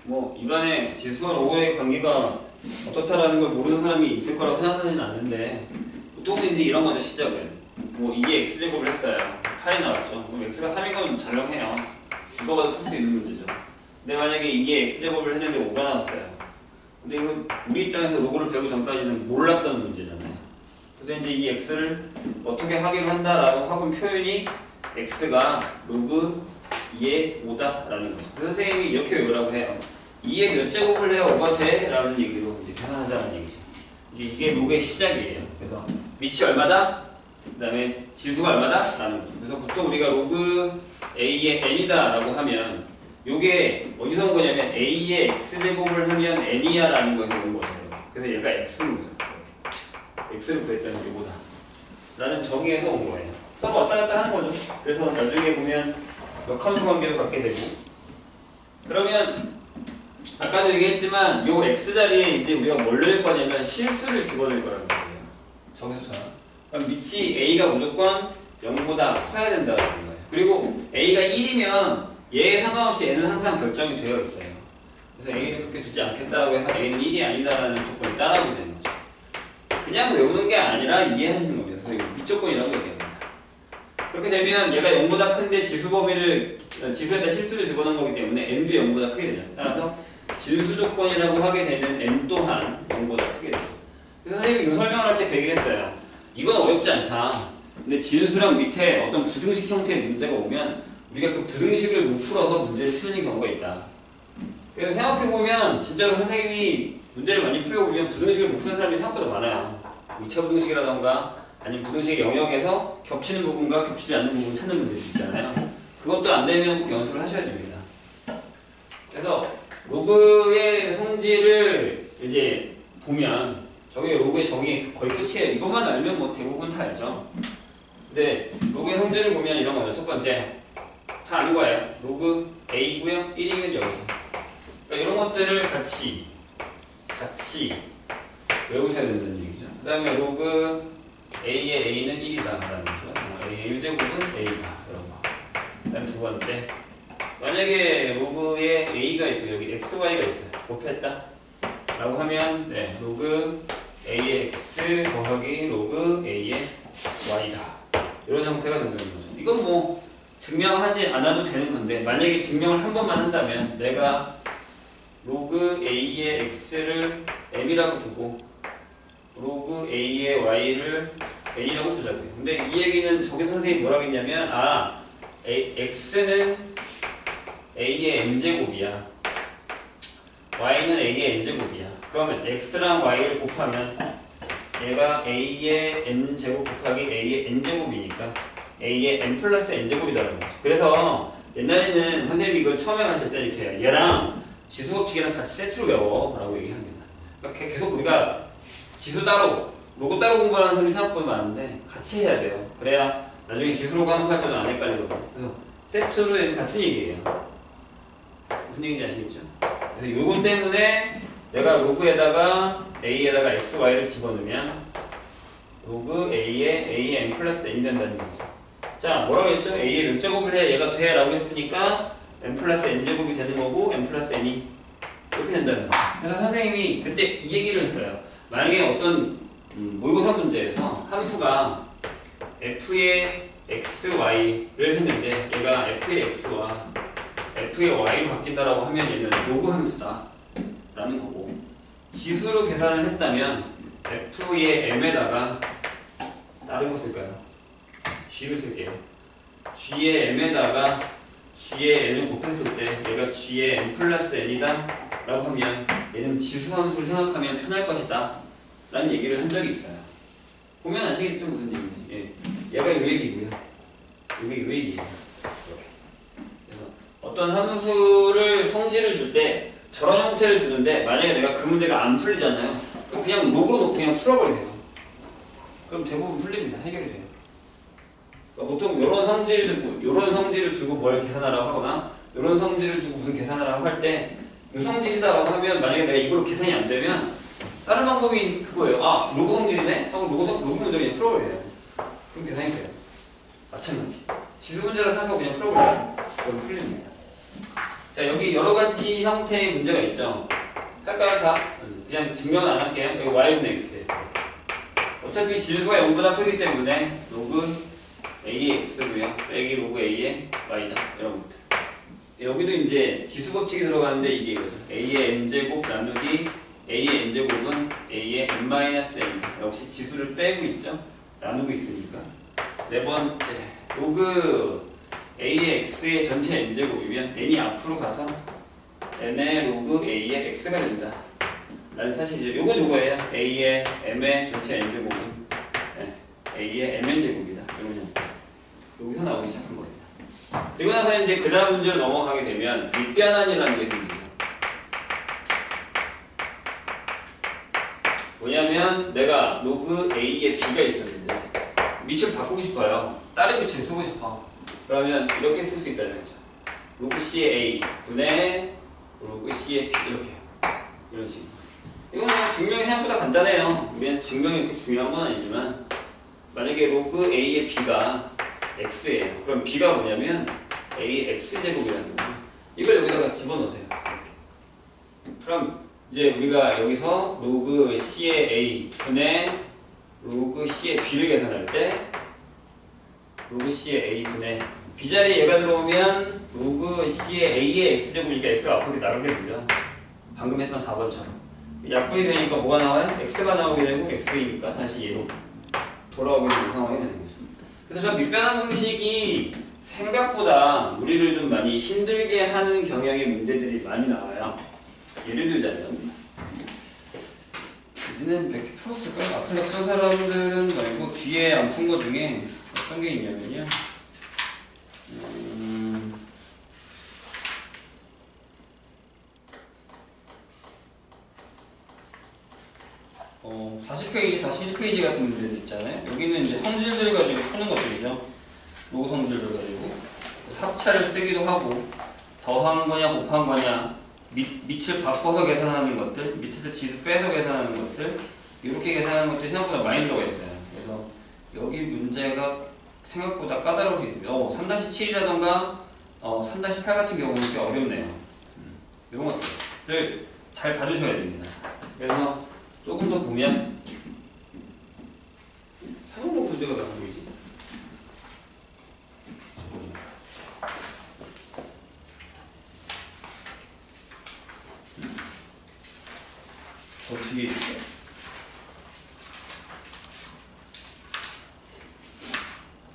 뭐 입안에 지수와 로그의 관계가 어떻다라는 걸 모르는 사람이 있을 거라고 생각하지는 않는데 보통은 이제 이런 거죠. 시작은 뭐 이게 x제곱을 했어요. 8이 나왔죠. 그럼 x가 3인 건 잘령해요. 이거보다 풀 수 있는 문제죠. 근데 만약에 이게 x제곱을 했는데 5가 나왔어요. 근데 이거 우리 입장에서 로그를 배우기 전까지는 몰랐던 문제잖아요. 그래서 이제 이 x를 어떻게 하기로 한다라고 하고 표현이 x가 로그 2의 5다라는 거죠. 그래서 선생님이 이렇게 외우라고 해요. 2의 몇 제곱을 해야 5가 돼? 라는 얘기로 이제 계산하자는 얘기죠. 이게 로그의 시작이에요. 그래서 밑이 얼마다? 그 다음에 지수가 얼마다? 라는 거죠. 그래서 보통 우리가 로그 A의 n이다 라고 하면 요게 어디서 온 거냐면 A의 x제곱을 하면 n이야 라는 거에서 온 거예요. 그래서 얘가 x인 거죠. x를 구했다는 요거다 라는 정의에서 온 거예요. 서로 왔다 갔다 하는 거죠. 그래서 나중에 보면 역함수 관계를 갖게 되고 그러면 아까도 얘기했지만 요 x자리에 이제 우리가 뭘 넣을 거냐면 실수를 집어넣을 거라는 거예요. 저기서처럼. 그럼 밑이 a가 무조건 0보다 커야 된다는 거예요. 그리고 a가 1이면 얘에 상관없이 n은 항상 결정이 되어 있어요. 그래서 a를 그렇게 두지 않겠다고 해서 a는 1이 아니다라는 조건이 따라오게 되는 거죠. 그냥 외우는 게 아니라 이해하시는 겁니다. 그래서 이거 밑조건이라고 얘기합니다. 그렇게 되면 얘가 0보다 큰데 지수 범위를 지수에다 실수를 집어넣은 거기 때문에 n도 0보다 크게 되죠. 따라서 진수 조건이라고 하게 되는 n 또한 0보다 크게 되죠. 그래서 선생님이 이 설명을 할 때 그 얘기를 했어요. 이건 어렵지 않다. 근데 진수랑 밑에 어떤 부등식 형태의 문제가 오면 우리가 그 부등식을 못 풀어서 문제를 틀리는 경우가 있다. 그래서 생각해보면 진짜로 선생님이 문제를 많이 풀려보면 부등식을 못 푸는 사람이 생각보다 많아요. 2차 부등식이라던가 아니면 부등식의 영역에서 겹치는 부분과 겹치지 않는 부분 찾는 문제도 있잖아요. 그것도 안 되면 꼭 연습을 하셔야 됩니다. 그래서 로그의 성질을 이제 보면 저게 로그의 정의 거의 끝이에요. 이것만 알면 뭐 대부분 다 알죠. 근데 로그의 성질을 보면 이런 거죠. 첫 번째 다 아는 거예요. 로그 A고요. 1이면 여기. 그러니까 이런 것들을 같이 외우셔야 된다는 얘기죠. 그 다음에 로그 A의 A는 1이다 라는 거죠. A의 1제곱은 A다 이런 거. 그 다음에 두 번째 만약에 로그에 A가 있고 여기 XY가 있어요. 곱했다 라고 하면 네, 로그 A의 X 더하기 로그 A의 Y다 이런 형태가 된다는 거죠. 이건 뭐 증명하지 않아도 되는 건데 만약에 증명을 한 번만 한다면 내가 로그 A의 X를 M이라고 두고 로그 A의 Y를 N이라고 두자고요. 근데 이 얘기는 저기 선생님이 뭐라고 했냐면 X는 A의 M제곱이야. Y는 A의 N제곱이야. 그러면 X랑 Y를 곱하면 얘가 A의 N제곱 곱하기 A의 N제곱이니까 A의 N 플러스 N제곱이라는 거죠. 그래서 옛날에는 선생님이 이걸 처음에 가르칠 때 이렇게 해요. 얘랑 지수 법칙이랑 같이 세트로 외워 라고 얘기합니다. 그러니까 계속 우리가 지수 따로 로그 따로 공부하는 사람이 생각보다 많은데 같이 해야 돼요. 그래야 나중에 지수로그 함수할 때도 안 헷갈리거든요. 그래서 세트로 같은 얘기예요. 무슨 얘기인지 아시겠죠? 그래서 요거 때문에 내가 로그에다가 a에다가 x, y를 집어넣으면 로그 a에 a의 n 플러스 n이 된다는 거죠. 자, 뭐라고 했죠? a의 몇 제곱을 해야 얘가 돼? 라고 했으니까 n 플러스 n 제곱이 되는 거고 n 플러스 n이 이렇게 된다는 거예요. 그래서 선생님이 그때 이 얘기를 했어요. 만약에 어떤 모의고사 문제에서 함수가 f의 x, y를 했는데 얘가 f의 x와 f의 y로 바뀐다라고 하면 얘는 로그 함수다 라는 거고, 지수로 계산을 했다면 f의 m에다가 다른 거 쓸까요? g를 쓸게요. g의 m에다가 g의 n을 곱했을 때 얘가 g의 n 플러스 n이다 라고 하면 얘는 지수 함수를 생각하면 편할 것이다 라는 얘기를 한 적이 있어요. 보면 아시겠죠? 무슨 얘기인지. 예. 얘가 요 얘기고요. 이게 요 얘기예요. 이렇게. 그래서 어떤 함수를 성질을 줄 때 저런 형태를 주는데 만약에 내가 그 문제가 안 풀리잖아요. 그럼 그냥 로그로 놓고 그냥 풀어버리세요. 그럼 대부분 풀립니다. 해결이 돼요. 그러니까 보통 이런 성질을 주고 뭘 계산하라고 하거나 이런 성질을 주고 무슨 계산하라고 할 때 이 성질이다라고 하면 만약에 내가 이걸로 계산이 안 되면 다른 방법이 그거예요. 아, 로그 성질이네? 하고 로그 문제 그냥 풀어버려야 돼요. 그럼 계산이 돼요. 마찬가지. 지수 문제를 생각하고 그냥 풀어버려요. 그럼 풀립니다. 자, 여기 여러 가지 형태의 문제가 있죠. 할까요? 자, 그냥 증명은 안 할게요. 여기 y분의 x. 어차피 진수가 0보다 크기 때문에 로그 a의 x고요. 빼기 로그 a의 y다. 이런 것들. 여기도 이제 지수 법칙이 들어가는데 이게 이거죠. a의 n제곱 나누기 a의 n제곱은 a의 n-n. 역시 지수를 빼고 있죠. 나누고 있으니까. 네 번째, 로그 a의 x의 전체 n제곱이면 n이 앞으로 가서 n의 로그 a의 x가 된다 라는 사실이죠. 요건 누구예요? a의 m의 전체 n제곱은 a의 mn제곱이다. 이러면 여기서 나오기 시작한 거예요. 그리고 나서 이제 그 다음 문제로 넘어가게 되면 밑변환이라는 게 생기죠. 뭐냐면 내가 로그 a의 b가 있었는데 밑을 바꾸고 싶어요. 다른 밑을 쓰고 싶어. 그러면 이렇게 쓸 수 있다는 거죠. 로그 c의 a 분의 로그 c의 b 이렇게 이런 식으로. 이건 그냥 증명이 생각보다 간단해요. 우리는 증명이 그렇게 중요한 건 아니지만 만약에 로그 a의 b가 x예요. 그럼 b가 뭐냐면 a x제곱이라는 거예요. 이걸 여기다가 집어넣으세요. 이렇게. 그럼 이제 우리가 여기서 로그 c의 a 분의 로그 c의 b를 계산할 때 로그 c의 a 분의 b 자리에 얘가 들어오면 로그 c의 a의 x제곱이니까 x가 앞으로 나가게 되죠. 방금 했던 4번처럼 약분이 되니까 뭐가 나와요? x가 나오게 되고 x이니까 다시 얘로 돌아오게 되는 상황이 되는 거죠. 그래서 저 밑변환 공식이 생각보다 우리를 좀 많이 힘들게 하는 경향의 문제들이 많이 나와요. 예를 들자면 이제는 100개 풀었을까요? 앞에 없던 사람들은 말고 뒤에 안 푼 거 중에 어떤 게 있냐면요. 40페이지, 41페이지 같은 문제들 있잖아요. 여기는 이제 성질들 가지고 푸는 것들이죠. 로그 성질들 가지고 합차를 쓰기도 하고 더한 거냐 곱한 거냐 밑을 바꿔서 계산하는 것들, 밑에서 지수 빼서 계산하는 것들 이렇게 계산하는 것들이 생각보다 많이 들어가 있어요. 그래서 여기 문제가 생각보다 까다로울 수 있습니다. 3-7이라던가 3-8 같은 경우는 꽤 어렵네요. 이런 것들을 잘 봐주셔야 됩니다. 그래서 조금 더 보면 사용록 문제가 몇 보이지? 더 뒤에 있어요.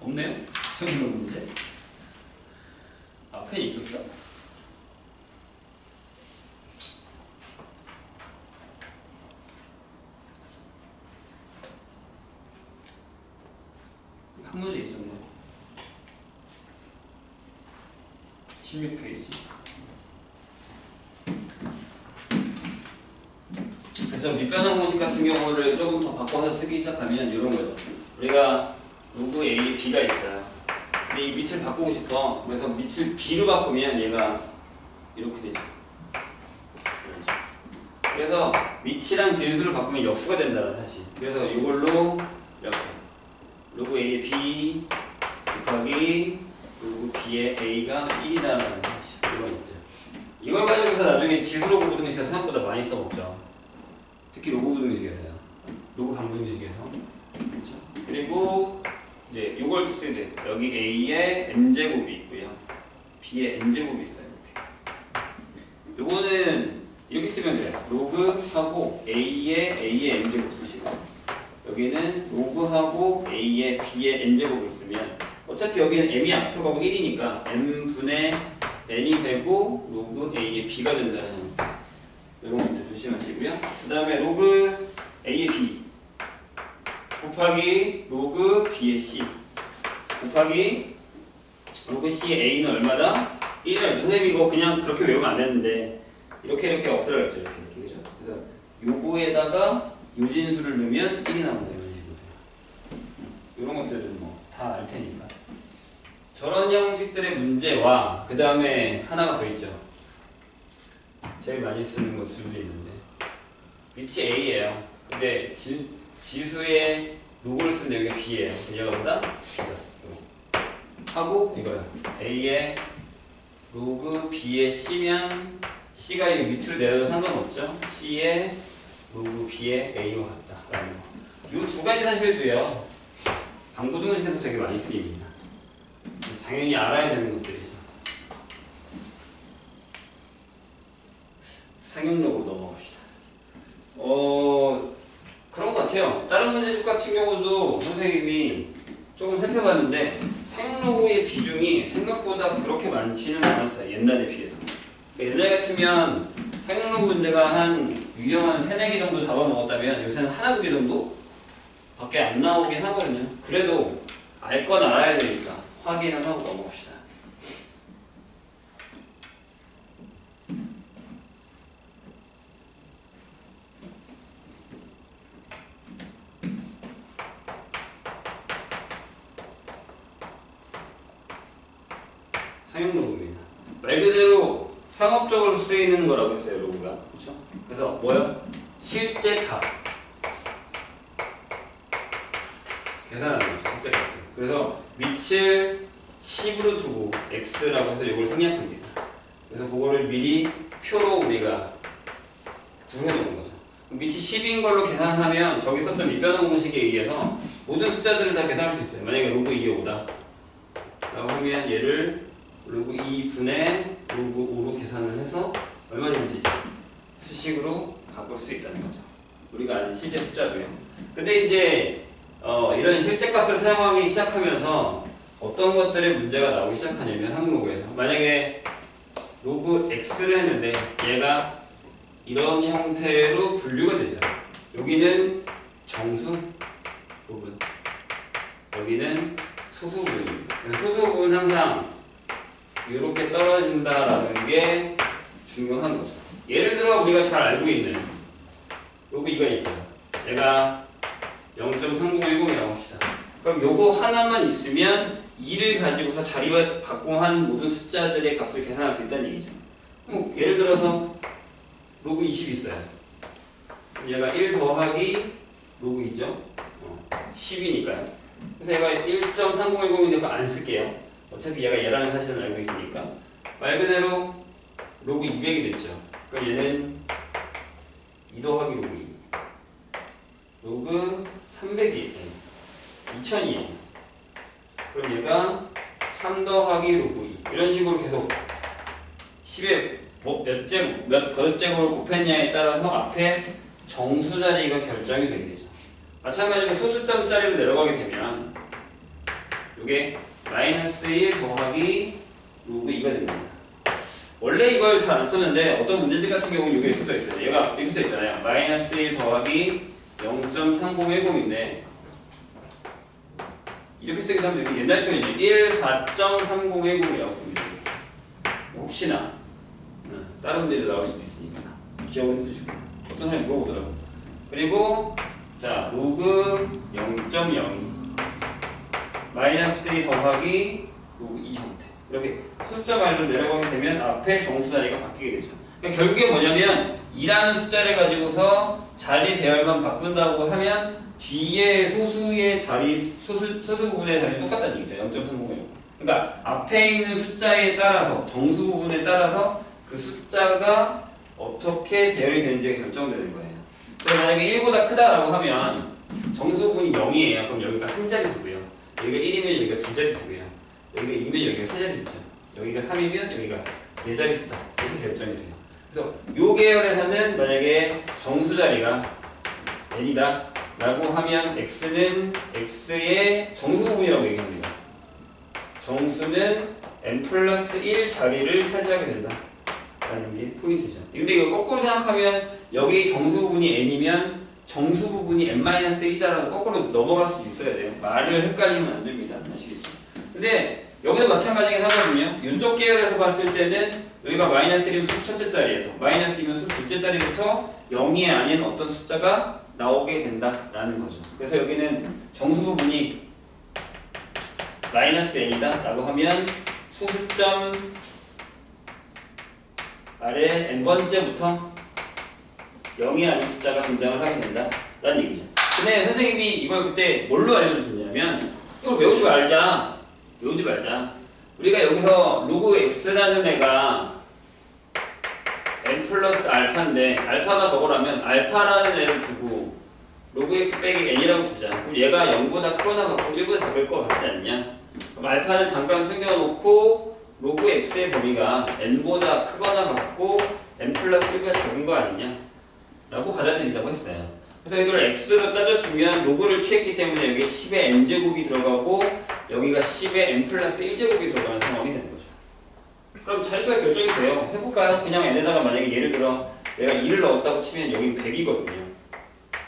없네요? 사용록 문제? 앞에 있었어? 한 문제 있었네요. 16페이지. 그래서 밑변환 공식 같은 경우를 조금 더 바꿔서 쓰기 시작하면 이런 거죠. 우리가 로그 A, B가 있어요. 근데 이 밑을 바꾸고 싶어. 그래서 밑을 B로 바꾸면 얘가 이렇게 되죠. 그래서 밑이랑 진수를 바꾸면 역수가 된다는 사실. 그래서 이걸로 이렇게 로그 A의 B 곱하기 로그 B의 A가 1이다라는 사실. 이런 것들. 이걸 가지고서 나중에 지수로그 부등식에서 생각보다 많이 써먹죠. 특히 로그 부등식에서요. 로그 방부등식에서. 그렇죠? 그리고 이제 이걸 쓰게 돼. 여기 A에 N제곱이 있고요. B에 N제곱이 있어요. 이렇게. 요거는 이렇게 쓰면 돼요. 로그하고 A의 N제곱 쓰시고 여기는 로그하고 A의 B의 N제곱을 쓰면 어차피 여기는 M이 앞으로 가고 1이니까 M분의 N이 되고 로그 A의 B가 된다는 형태. 이런 것들 조심하시고요. 그 다음에 로그 A의 B 곱하기 로그 B의 C 곱하기 로그 C의 A는 얼마다? 1이라고. 선생님 이거 그냥 그렇게 외우면 안 되는데 이렇게 없애라고 했죠. 이렇게 그죠? 그래서 요거에다가 요진수를 넣으면 1이 나온다 이런 식으로. 이런 것들은 뭐 다 알 테니까. 저런 형식들의 문제와 그 다음에 하나가 더 있죠. 제일 많이 쓰는 것들도 있는데 밑이 A예요. 근데 지수의 로그를 쓴데 여기가 B예요. 얘가 보다 B다. 하고 이거요. A의 로그 B의 C면 C가 이 밑으로 내려도 상관없죠. C의 로그 B의 A와 같다라는 거. 이 두 가지 사실도요. 방부등식에서 되게 많이 쓰입니다. 당연히 알아야 되는 것들이죠. 상용록으로 넘어갑시다. 그런 것 같아요. 다른 문제집 같은 경우도 선생님이 조금 살펴봤는데 상용록의 비중이 생각보다 그렇게 많지는 않았어요. 옛날에 비해서. 옛날 같으면 상용록 문제가 한 유형한 3-4개 정도 잡아먹었다면 요새는 1-2개 정도 밖에 안 나오긴 하거든요. 그래도 알 건 알아야 되니까 확인을 하고 넘어갑시다. 상용로그입니다. 말 그대로 상업적으로 쓰이는 거라고 했어요. 로그가. 그렇죠? 그래서 뭐요? 실제 값. 계산하는 거죠. 실제 값. 그래서 밑을 10으로 두고 x라고 해서 이걸 생략합니다. 그래서 그거를 미리 표로 우리가 구해놓은 거죠. 밑이 10인 걸로 계산하면 저기 썼던 밑변환 공식에 의해서 모든 숫자들을 다 계산할 수 있어요. 만약에 로그 2에 5다 라고 하면 얘를 로그 2분의 로그 5로 계산을 해서 얼마든지 수식으로 바꿀 수 있다는 거죠. 우리가 아는 실제 숫자로요. 근데 이제 이런 실제 값을 사용하기 시작하면서 어떤 것들의 문제가 나오기 시작하냐면 항로그에서 만약에 로그 x를 했는데 얘가 이런 형태로 분류가 되죠. 여기는 정수 부분, 여기는 소수 부분입니다. 소수 부분 항상 이렇게 떨어진다라는 게 중요한 거죠. 예를 들어 우리가 잘 알고 있는 로그 2가 있어요. 얘가 0.3010이라고 합시다. 그럼 요거 하나만 있으면 2를 가지고서 자리 바꿈한 모든 숫자들의 값을 계산할 수 있다는 얘기죠. 예를 들어서 로그 20이 있어요. 얘가 1 더하기 로그 2죠. 10이니까요. 그래서 얘가 1.3010인데 그거 안 쓸게요. 어차피 얘가 얘라는 사실을 알고 있으니까. 말 그대로 로그 200이 됐죠. 그럼 얘는 2 더하기 로그 2. 로그 300이 2000이에요. 그럼 얘가 3 더하기 로그 2. 이런 식으로 계속 10에 몇 제곱, 몇 거듭제곱을 곱했냐에 따라서 앞에 정수 자리가 결정이 되게 되죠. 마찬가지로 소수점짜리로 내려가게 되면 이게 마이너스 1 더하기 로그 2가 됩니다. 원래 이걸 잘 안 썼는데 어떤 문제집 같은 경우는 이게 이렇게 써있어요. 얘가 이렇게 써있잖아요. 마이너스 1 더하기 0.3010인데 이렇게 쓰기도 하면 이렇게 옛날 편이죠. 1.3010이라고 씁니다. 혹시나 다른 문제로 나올 수도 있으니까 기억을 해두시고 어떤 사람이 물어보더라고. 그리고 자 로그 0.02 마이너스 2 더하기 이 형태. 이렇게 숫자 말로 내려가게 되면 앞에 정수 자리가 바뀌게 되죠. 그러니까 결국에 뭐냐면 2라는 숫자를 가지고서 자리 배열만 바꾼다고 하면 뒤에 소수의 자리, 소수 부분의 자리 똑같다는 얘기죠. 0.300. 그러니까 앞에 있는 숫자에 따라서 정수 부분에 따라서 그 숫자가 어떻게 배열이 되는지가 결정되는 거예요. 그래서 만약에 1보다 크다라고 하면 정수 부분이 0이에요. 그럼 여기가 한 자릿수고요. 여기가 1이면 여기가 두 자릿수고요. 여기가 2면 여기가 세 자릿수죠. 여기가 3이면 여기가 네 자릿수다. 이렇게 결정이 돼요. 그래서 요 계열에서는 만약에 정수 자리가 n이다 라고 하면 x는 x의 정수 부분이라고 얘기합니다. 정수는 n 플러스 1 자리를 차지하게 된다 라는 게 포인트죠. 근데 이거 거꾸로 생각하면 여기 정수 부분이 n이면 정수 부분이 n-1이다라고 거꾸로 넘어갈 수도 있어야 돼요. 말을 헷갈리면 안 됩니다. 아시겠죠? 근데 여기도 마찬가지긴 하거든요. 윤적 계열에서 봤을 때는 여기가 마이너스 1이면 소수 첫째 자리에서 마이너스 2면 소수 둘째 자리부터 0이 아닌 어떤 숫자가 나오게 된다라는 거죠. 그래서 여기는 정수 부분이 마이너스 n이다 라고 하면 소수점 아래 n번째부터 0이 아닌 숫자가 등장을 하게 된다라는 얘기죠. 근데 선생님이 이걸 그때 뭘로 알려줬냐면 이걸 외우지 말자. 우리가 여기서 로그 x라는 애가 n 플러스 알파인데 알파가 저거라면 알파라는 애를 두고 로그 x 빼기 n이라고 두자. 그럼 얘가 0보다 크거나 같고 1보다 작을 것 같지 않냐? 그럼 알파는 잠깐 숨겨놓고 로그 x의 범위가 n보다 크거나 같고 n 플러스 1보다 작은 거 아니냐? 라고 받아들이자고 했어요. 그래서 이걸 x로 따져주면 로그를 취했기 때문에 여기 10의 n제곱이 들어가고 여기가 10의 n 플러스 1제곱이 들어가는 상황이 되는 거죠. 그럼 자릿수가 결정이 돼요. 해볼까요? 그냥 n에다가 만약에 예를 들어 내가 2를 넣었다고 치면 여긴 100이거든요.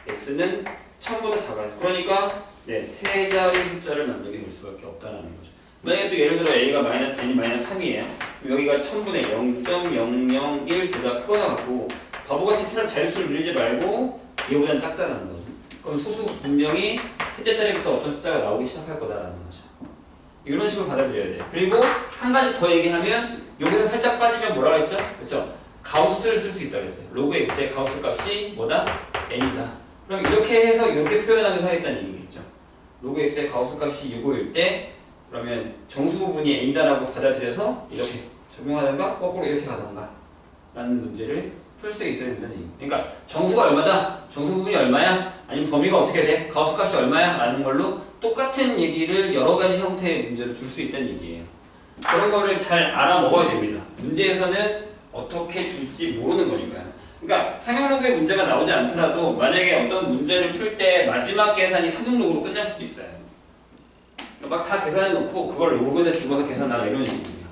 x는 1000보다 작아요. 그러니까 네, 세 자리 숫자를 만들게 될 수밖에 없다는 거죠. 만약에 또 예를 들어 a가 마이너스 n이 마이너스 3이에요. 여기가 1000분의 0.001보다 크거나 같고 바보같이 자릿수를 늘리지 말고 얘보다는 작다라는 거죠. 그럼 소수 분명히 셋째 자리부터 어떤 숫자가 나오기 시작할 거다라는 거죠. 이런 식으로 받아들여야 돼요. 그리고 한 가지 더 얘기하면 여기서 살짝 빠지면 뭐라고 했죠? 그렇죠? 가우스를 쓸 수 있다고 했어요. 로그 x의 가우스 값이 뭐다? n이다. 그럼 이렇게 해서 이렇게 표현하기도 하겠다는 얘기겠죠. 로그 x의 가우스 값이 6호일 때 그러면 정수 부분이 n이다라고 받아들여서 이렇게 적용하던가 거꾸로 이렇게 가던가 라는 문제를 풀 수 있어야 된다는 얘기. 그러니까 정수가 얼마다? 정수 부분이 얼마야? 아니면 범위가 어떻게 돼? 가우스 값이 얼마야? 라는 걸로 똑같은 얘기를 여러 가지 형태의 문제로 줄 수 있다는 얘기예요. 그런 거를 잘 알아먹어야 됩니다. 문제에서는 어떻게 줄지 모르는 거니까요. 그러니까 상용로그의 문제가 나오지 않더라도 만약에 어떤 문제를 풀 때 마지막 계산이 상용로그로 끝날 수도 있어요. 막 다 계산해 놓고 그걸 로그에다 집어서 계산하라 이런 식이에요.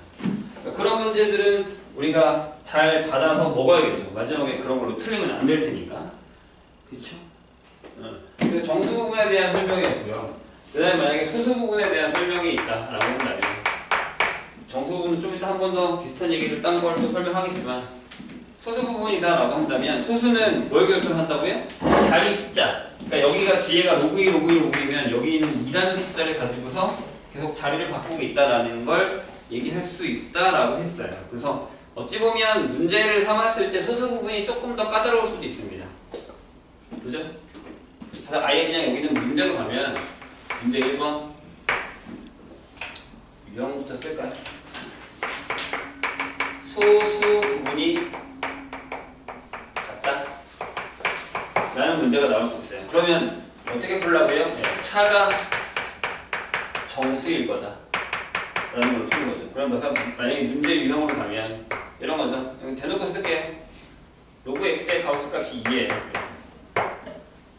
그러니까 그런 문제들은 우리가 잘 받아서 먹어야겠죠. 마지막에 그런 걸로 틀리면 안 될 테니까. 그렇죠? 그래서 정수 부분에 대한 설명이었고요. 그 다음에 만약에 소수 부분에 대한 설명이 있다라고 한다면 정수 부분은 좀 이따 한 번 더 비슷한 얘기를 딴 걸 또 설명하겠지만 소수 부분이다라고 한다면 소수는 뭘 결정한다고요? 자리 숫자. 그러니까 여기가 뒤에가 로그 2, 로그 2, 로그 2면 여기 있는 2라는 숫자를 가지고서 계속 자리를 바꾸고 있다라는 걸 얘기할 수 있다라고 했어요. 그래서 어찌 보면 문제를 삼았을 때 소수 부분이 조금 더 까다로울 수도 있습니다. 그죠? 그래서 아예 그냥 여기는 문제로 가면 문제 1번 유형부터 쓸까요? 소수 부분이 같다 라는 문제가 나올 수 있어요. 그러면 어떻게 풀라고요? 네, 차가 정수일 거다 라는 걸 푸는 거죠. 그럼 만약에 문제 유형으로 가면 이런 거죠. 여기 대놓고 쓸게요. 로그 x의 가우스 값이 2예요.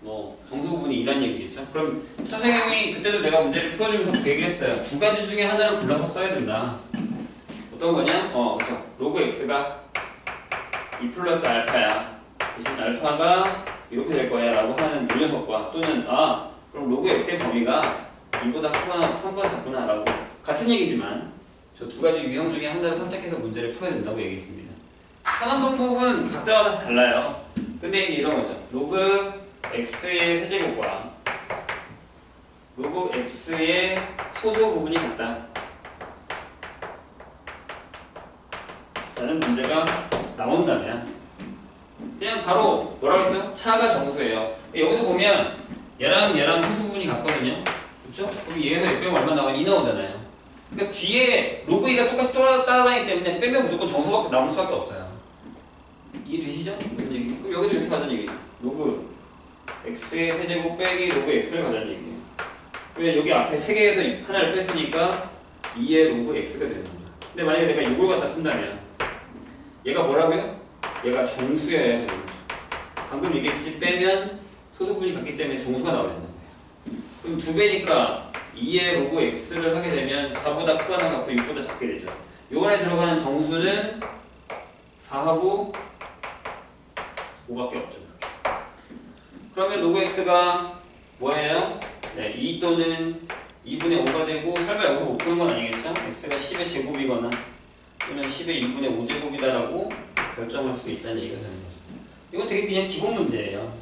뭐 정수 부분이 2란 얘기겠죠. 그럼 선생님이 그때도 내가 문제를 풀어주면서 그 얘기를 했어요. 두 가지 중에 하나를 골라서 써야 된다. 어떤 거냐? 그렇죠. 로그 x가 2 플러스 알파야. 대신 알파가 이렇게 될 거야 라고 하는 이 녀석과 또는 그럼 로그 x의 범위가 2보다 크거나 3보다 작구나 라고 같은 얘기지만 저 두 가지 유형 중에 하나를 선택해서 문제를 풀어야 된다고 얘기했습니다. 편한 방법은 각자마다 달라요. 근데 이런 거죠. 로그 x의 세제곱과 로그 x의 소수 부분이 같다 라는 문제가 나온다면 그냥 바로 뭐라고 했죠? 차가 정수예요. 여기도 보면 얘랑 소수 부분이 같거든요. 그렇죠? 그럼 얘에서 F 빼면 얼마 나와? 2 나오잖아요. 그러니까 뒤에 로그 2가 똑같이 따라다니기 때문에 빼면 무조건 정수밖에 남을 수밖에 없어요. 이해되시죠? 그럼 여기도 이렇게 가자는 얘기. 로그 x의 세제곱 빼기 로그 x를 가자는 얘기예요. 왜 여기 앞에 3개에서 하나를 뺐으니까 2의 로그 x가 되는 거죠. 근데 만약에 내가 이걸 갖다 쓴다면 얘가 뭐라고요? 얘가 정수여야 되는 거죠. 방금 얘기했듯이 빼면 소수분이 같기 때문에 정수가 나와야 된다는 거예요. 그럼 2배니까 2의 로그 x를 하게 되면 4보다 크거나 같고 6보다 작게 되죠. 요번에 들어가는 정수는 4하고 5밖에 없죠. 그러면 로그 x가 뭐예요? 네, 2 또는 2분의 5가 되고 설마 여기서 못 푸는 건 아니겠죠? x가 10의 제곱이거나 또는 10의 2분의 5제곱이다라고 결정할 수 있다는 얘기가 되는 거죠. 이건 되게 그냥 기본 문제예요.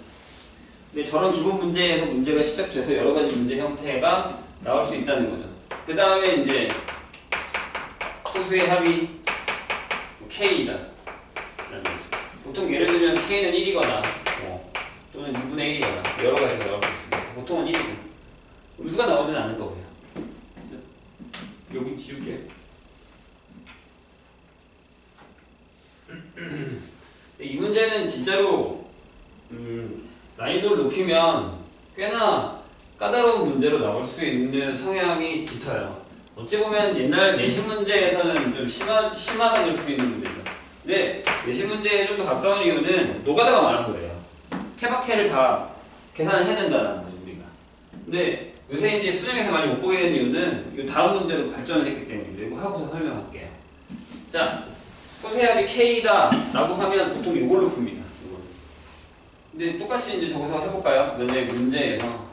근데 저런 기본 문제에서 문제가 시작돼서 여러 가지 문제 형태가 나올 수 있다는 거죠. 그 다음에 이제 소수의 합이 k이다 라는 거죠. 보통 예를 들면 k는 1이거나 또는 2분의 1이거나 여러 가지가 나올 수 있습니다. 보통은 1이고 음수가 나오진 않을 거고요. 여기 지울게요. 이 문제는 진짜로 난이도를 높이면 꽤나 까다로운 문제로 나올 수 있는 성향이 짙어요. 어찌 보면 옛날 내신 문제에서는 좀 심화가 될 수 있는 문제죠. 근데 내신 문제에 좀 더 가까운 이유는 노가다가 많아서 그래요. 케바케를 다 계산을 해야 된다는 거죠, 우리가. 근데 요새 이제 수능에서 많이 못 보게 된 이유는 이 다음 문제로 발전을 했기 때문이죠. 이거 하고서 설명할게요. 자, 소수의 합이 k다 라고 하면 보통 이걸로 풉니다. 이걸로. 근데 똑같이 이제 저기서 해볼까요? 문제에서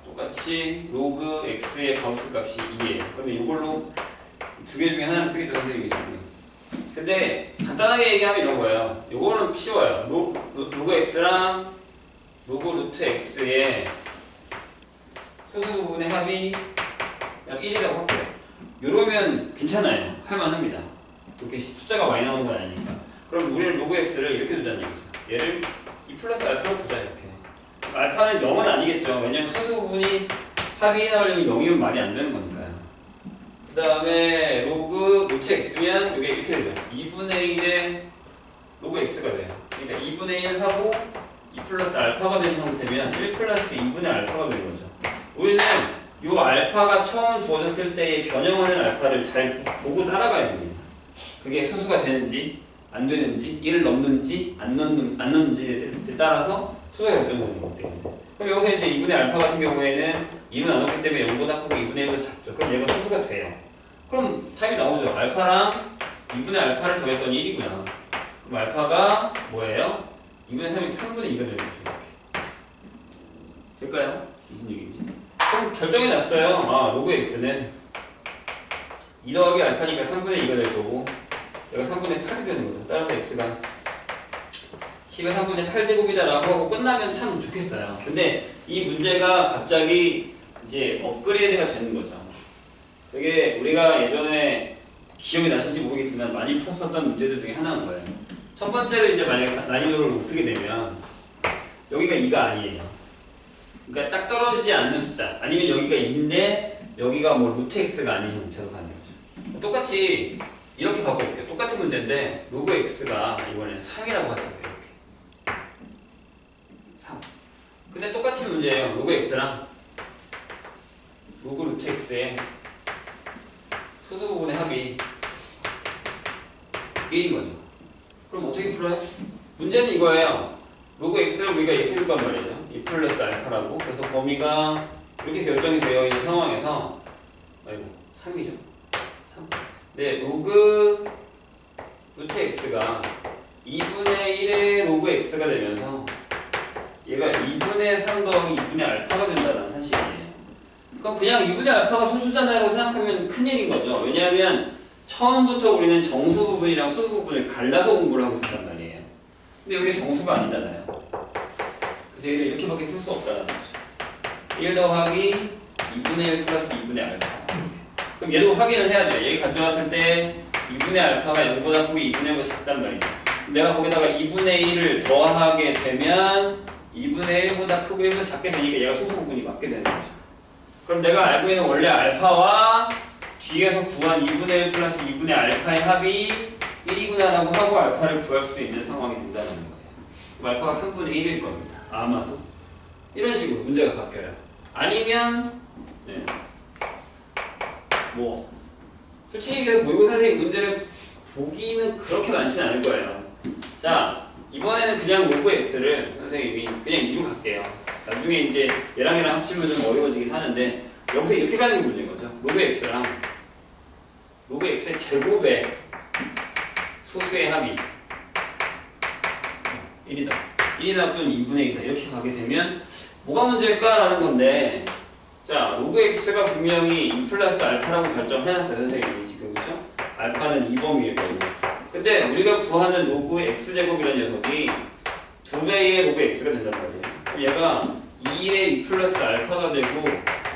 똑같이 로그 x의 가우스 값이 2예요. 그러면 이걸로 두 개 중에 하나를 쓰겠죠, 선생님이 지금. 근데 간단하게 얘기하면 이런 거예요. 이거는 쉬워요. 로그 x랑 로그 루트 x의 소수 부분의 합이 약 1이라고 할게요. 이러면 괜찮아요. 할만합니다. 이렇게 숫자가 많이 나오는 건 아니니까. 그럼 우리는 로그 x를 이렇게 두자는 얘기죠. 얘를 2 플러스 알파로 두자 이렇게. 알파는 0은 아니겠죠. 왜냐면 소수 부분이 합이 나오려면 0이면 말이 안 되는 거니까요. 그 다음에 로그 루트 x면 이게 이렇게 되죠. 2분의 1의 로그 x가 돼요. 그러니까 2분의 1하고 2 플러스 알파가 된 형태면 1 플러스 2분의 알파가 되는 거죠. 우리는 이 알파가 처음 주어졌을 때의 변형하는 알파를 잘 보고 따라가야 됩니다. 그게 소수가 되는지 안 되는지 1을 넘는지 안 넘는지에 따라서 수가 결정되는 거기 때문에. 그럼 여기서 이제 2분의 알파 같은 경우에는 2는 안 없기 때문에 0보다 크고 2분의 1보다 작죠. 그럼 얘가 소수가 돼요. 그럼 답이 나오죠. 알파랑 2분의 알파를 더했더니 1이구나. 그럼 알파가 뭐예요? 2분의 3이 3분의 2가 되는 거죠. 이렇게. 될까요? 무슨 얘기인지. 그럼 결정이 났어요. 아, 로그 x는 2 더하기 알파니까 3분의 2가 될 거고 얘가 3분의 8이 되는 거죠. 따라서 x가 10의 3분의 8제곱이다라고 하고 끝나면 참 좋겠어요. 근데 이 문제가 갑자기 이제 업그레이드가 되는 거죠. 되게 우리가 예전에 기억이 나실지 모르겠지만 많이 풀었었던 문제들 중에 하나인 거예요. 첫 번째로 이제 만약에 난이도를 높이게 되면 여기가 2가 아니에요. 그러니까 딱 떨어지지 않는 숫자 아니면 여기가 2인데 여기가 뭐 루트 x가 아닌 형태로 가는 거죠. 똑같이 이렇게 바꿔볼게요. 똑같은 문제인데 로그 x가 이번에는 3이라고 하자고요. 이렇게 3. 근데 똑같은 문제예요. 로그 x랑 로그 루트 x의 소수 부분의 합이 1인 거죠. 그럼 어떻게 풀어요? 문제는 이거예요. 로그 x를 우리가 이렇게 줄 건 말이죠. 2 플러스 알파라고. 그래서 범위가 이렇게 결정이 되어 있는 상황에서 3이죠. 3. 네, 로그 루트 x가 2분의 1의 로그 x가 되면서 얘가 2분의 3 더하기 2분의 알파가 된다는 사실이에요. 그럼 그냥 2분의 알파가 소수잖아요 라고 생각하면 큰일인 거죠. 왜냐하면 처음부터 우리는 정수 부분이랑 소수 부분을 갈라서 공부를 하고 있었단 말이에요. 근데 여기 정수가 아니잖아요. 그래서 얘를 이렇게밖에 쓸 수 없다는 거죠. 1 더하기 2분의 1 플러스 2분의 알파. 그럼 얘도 확인을 해야 돼요. 얘 가져왔을 때 2분의 알파가 0보다 크고 2분의 1보다 작단 말이죠. 내가 거기다가 2분의 1을 더하게 되면 2분의 1보다 크고 1보다 작게 되니까 얘가 소수부분이 맞게 되는 거죠. 그럼 내가 알고 있는 원래 알파와 뒤에서 구한 2분의 1 플러스 2분의 알파의 합이 1이구나라고 하고 알파를 구할 수 있는 상황이 된다는 거예요. 그럼 알파가 3분의 1일 겁니다. 아마도. 이런 식으로 문제가 바뀌어요. 아니면 네. 뭐 솔직히 모의고사의 문제를 보기는 그렇게 많지는 않을 거예요. 자, 이번에는 그냥 로그 x를 선생님이 그냥 2로 갈게요. 나중에 이제 얘랑 얘랑 합치면 좀 어려워지긴 하는데 여기서 이렇게 가는 게 문제인 거죠. 로그 x랑 로그 x의 제곱의 소수의 합이 1이다. 1이다 또는 2분의 2다. 이렇게 가게 되면 뭐가 문제일까라는 건데 자, 로그 x가 분명히 2 플러스 알파라고 결정해놨어요. 선생님이 지금 그죠? 알파는 2범위일 거고 근데 우리가 구하는 로그 x제곱이라는 녀석이 2배의 로그 x가 된단 말이에요. 그럼 얘가 2의 2 플러스 알파가 되고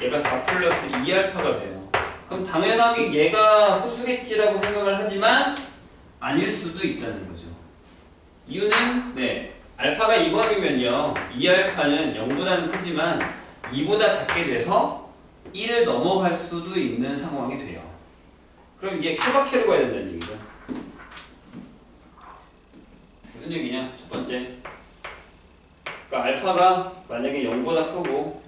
얘가 4 플러스 2알파가 돼요. 그럼 당연하게 얘가 소수겠지라고 생각을 하지만 아닐 수도 있다는 거죠. 이유는 네 알파가 2범위면요 2알파는 0보다는 크지만 2보다 작게 돼서 1을 넘어갈 수도 있는 상황이 돼요. 그럼 이게 케바케로 가야 된다는 얘기죠. 무슨 얘기냐? 첫 번째 그러니까 알파가 만약에 0보다 크고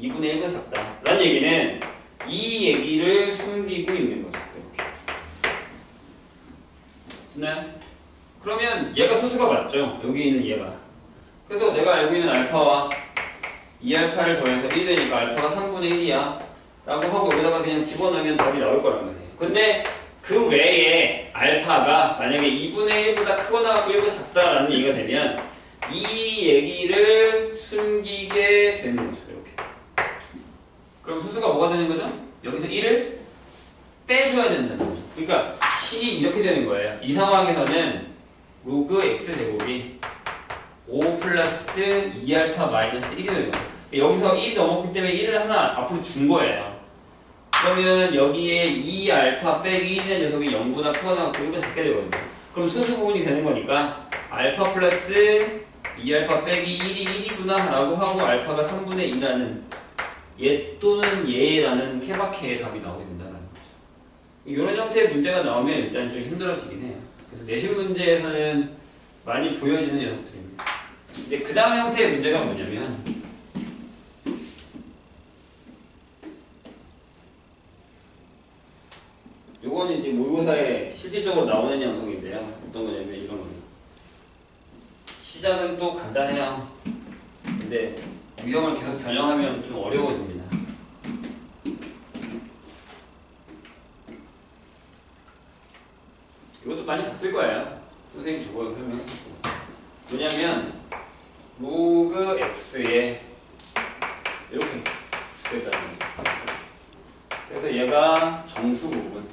2분의 1보다 작다 라는 얘기는 이 얘기를 숨기고 있는 거죠. 이렇게 됐나요? 그러면 얘가 소수가 맞죠? 여기 있는 얘가 그래서 내가 알고 있는 알파와 2알파를 더해서 1이 되니까 알파가 3분의 1이야 라고 하고 여기다가 그냥 집어넣으면 답이 나올 거란 말이에요. 근데 그 외에 알파가 만약에 2분의 1보다 크거나 1보다 작다라는 얘기가 되면 이 얘기를 숨기게 되는 거죠. 이렇게. 그럼 수수가 뭐가 되는 거죠? 여기서 1을 빼줘야 된다는 거죠. 그러니까 식이 이렇게 되는 거예요. 이 상황에서는 로그 x제곱이 5 플러스 2알파 마이너스 1이 되는 거예요. 여기서 1이 넘었기 때문에 1을 하나 앞으로 준 거예요. 그러면 여기에 2알파 빼기 1이라는 녀석이 0보다 크거나 1보다 작게 되거든요. 그럼 소수 부분이 되는 거니까 알파 플러스 2알파 빼기 1이 1이구나 라고 하고 알파가 3분의 2라는 얘 또는 얘라는 케바케의 답이 나오게 된다는 거죠. 이런 형태의 문제가 나오면 일단 좀 힘들어지긴 해요. 그래서 내신 문제에서는 많이 보여지는 녀석들입니다. 이제 그 다음 형태의 문제가 뭐냐면 요거는 이제 모의고사에 실질적으로 나오는 녀석인데요. 어떤 거냐면 이런 거예요. 시작은 또 간단해요. 근데 유형을 계속 변형하면 좀 어려워집니다. 이것도 많이 봤을 거예요. 선생님 저거 설명했을 거예요. 뭐냐면 로그 x에 이렇게 됐다는 거예요. 그래서 얘가 정수 부분,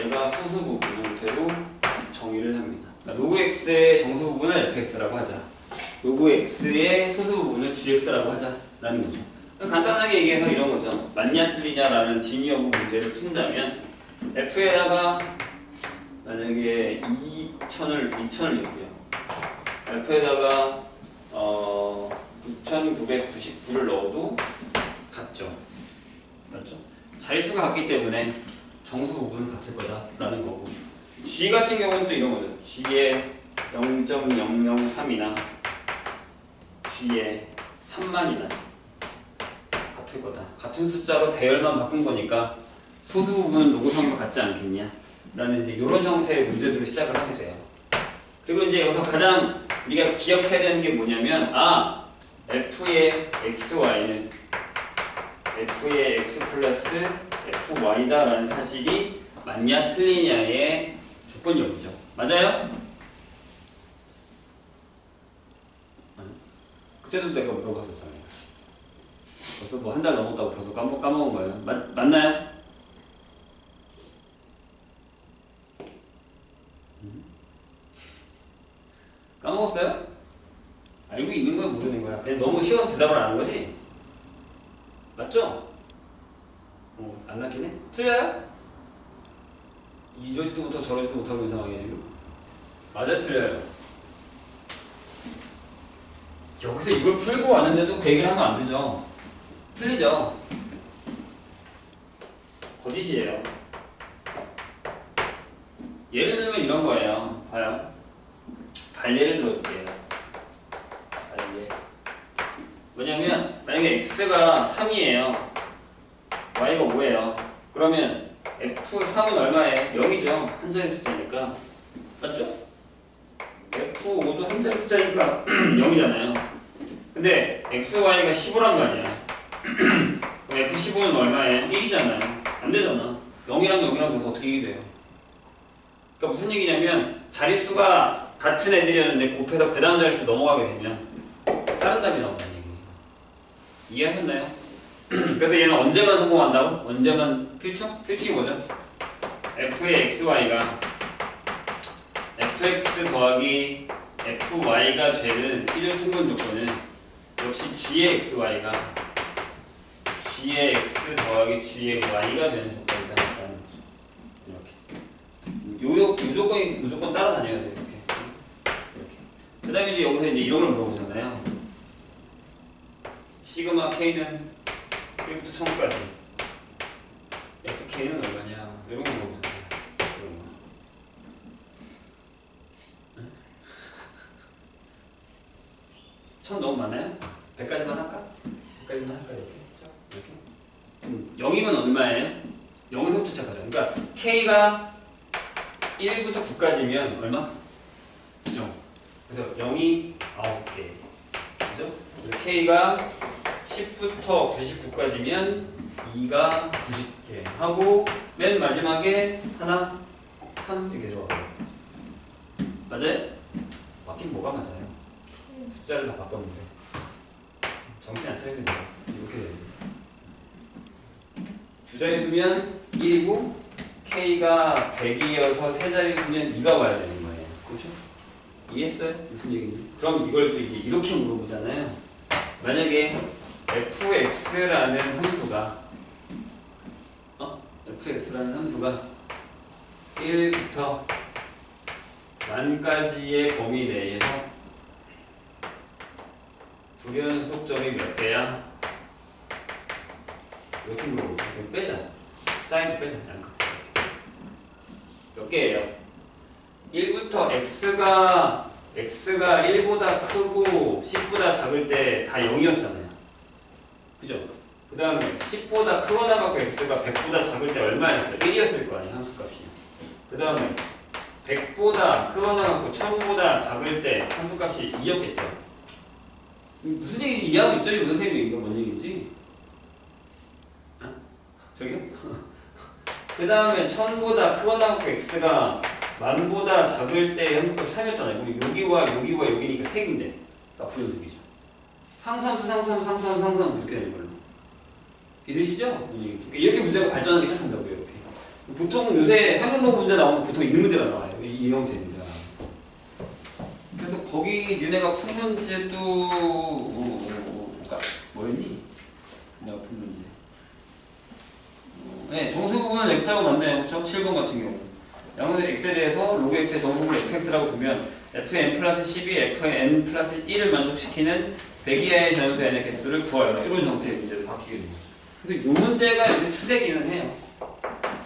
얘가 소수 부분 형태로 정의를 합니다. 그러니까 로그 x의 정수 부분을 fx라고 하자. 로그 x의 소수 부분을 gx라고 하자라는 거죠. 간단하게 얘기해서 이런 거죠. 맞냐 틀리냐라는 진위 여부 문제를 푼다면 f에다가 만약에 2,000을 넣고요. f에다가 9,999를 넣어도 같죠. 맞죠? 자릿수가 같기 때문에 정수 부분은 같을 거다라는 거고 g 같은 경우는 또 이런 거죠. g의 0.003이나 g의 3만이나 같을 거다. 같은 숫자로 배열만 바꾼 거니까 소수 부분은 로그상과 같지 않겠냐? 라는 이제 이런 형태의 문제들을 시작을 하게 돼요. 그리고 이제 여기서 가장 우리가 기억해야 되는 게 뭐냐면 f의 xy는 f의 x 플러스 fy다 라는 사실이 맞냐 틀리냐의 조건 여부죠. 맞아요? 그때도 내가 물어봤었잖아요. 벌써 뭐 한 달 넘었다고 벌써 까먹은 거예요. 맞나요? 까먹었어요? 알고 있는 건 쉬워서 대답을 안 하는 거지? 맞죠? 안 낫긴 해? 틀려요? 이러지도 못하고 저러지도 못하고 있는 상황이에요 지금. 맞아요? 틀려요? 여기서 이걸 풀고 왔는데도 그 얘기를 하면 안 되죠. 틀리죠? 거짓이에요. 예를 들면 이런 거예요. 봐요. 발예를 들어줄게요. 발예. 뭐냐면 만약에 x가 3이에요. y가 5예요. 그러면 f3은 얼마예요? 0이죠. 한 자리 숫자니까. 맞죠? f5도 한 자리 숫자니까 0이잖아요. 근데 xy가 15란 말이야. 그럼 f15는 얼마예요? 1이잖아요. 안 되잖아. 0이랑 0이랑 해서 어떻게 1이 돼요? 그러니까 무슨 얘기냐면 자릿수가 같은 애들이었는데 곱해서 그 다음 자릿수 넘어가게 되면 다른 답이 나온다는 얘기예요. 이해하셨나요? 그래서 얘는 언제만 성공한다고? 언제만 필충? 필충이 뭐죠? f의 xy가 fx 더하기 fy가 되는 필요 충분 조건은 역시 g의 xy가 g의 x 더하기 g의 y가 되는 조건이다. 이렇게. 요 조건이 무조건 따라다녀야 돼요. 이렇게. 그 다음에 이제 여기서 이제 이런 걸 물어보잖아요. 시그마 k는 1부터 1000까지 fk는 얼마냐 이런 거 물어보잖아요. 이런 거. 1000 너무 많아요? 100까지만 할까? 100까지만 할까 이렇게? 0이면 얼마예요? 0에서부터 시작하죠. 그러니까 k가 1부터 9까지면 얼마? 0. 그래서 0이 9개. 그죠? 그래서 k가 10부터 99까지면 2가 90개 하고 맨 마지막에 하나 3 이렇게 들어가요. 맞아요? 맞긴 뭐가 맞아요? 숫자를 다 바꿨는데 정신 안 차리면 이렇게 되죠. 두 자릿수면 1이고 k가 100이어서 세 자릿수면 2가 와야 되는 거예요. 그렇죠? 이해했어요? 무슨 얘기인지? 그럼 이걸 또 이제 이렇게 물어보잖아요. 만약에 fx라는 함수가 fx라는 함수가 1부터 만까지의 범위 내에서 불연속점이 몇 개야? 이렇게 물어보죠. 이거 빼자. 사인도 빼자. 몇 개예요? 1부터 x가 1보다 크고 10보다 작을 때 다 0이었잖아요. 그죠? 그 다음에 10보다 크거나 갖고 x가 100보다 작을 때 얼마였어요? 1이었을 거 아니에요, 함수값이. 그 다음에 100보다 크거나 갖고 1000보다 작을 때 함수값이 2였겠죠? 무슨 얘기인지 이해하고 있죠? 무슨 선생님이 이거 뭔 얘기인지? 어? 저기요? 그 다음에 1000보다 크거나 갖고 x가 10,000보다 작을 때 함수값이 3이었잖아요. 그럼 여기와 여기와 여기니까 3개인데 불연속이죠. 상수함수 이렇게 되는 걸로. 믿으시죠? 이렇게 문제가 발전하기 시작한다고요. 이렇게. 보통 요새 상용로그 문제 나오면 보통 이 문제가 나와요. 이 형태입니다. 그래서 거기 니네가 푼 문제도 뭐였니? 내가 푼 문제. 네, 정수 부분은 x하고 맞네요. 그렇죠? 7번 같은 경우. 양수 x에 대해서 로그 x의 정수분을 fx라고 두면 fn 플러스 12, fn 플러스 1을 만족시키는 100 이하의 자연수 n의 개수를 구하여라. 이런 형태의 문제로 바뀌게 됩니다. 그래서 이 문제가 이제 추세기는 해요.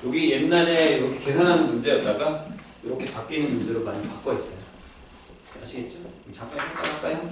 여기 옛날에 이렇게 계산하는 문제였다가 이렇게 바뀌는 문제로 많이 바꿔 있어요. 아시겠죠? 잠깐 생각할까요?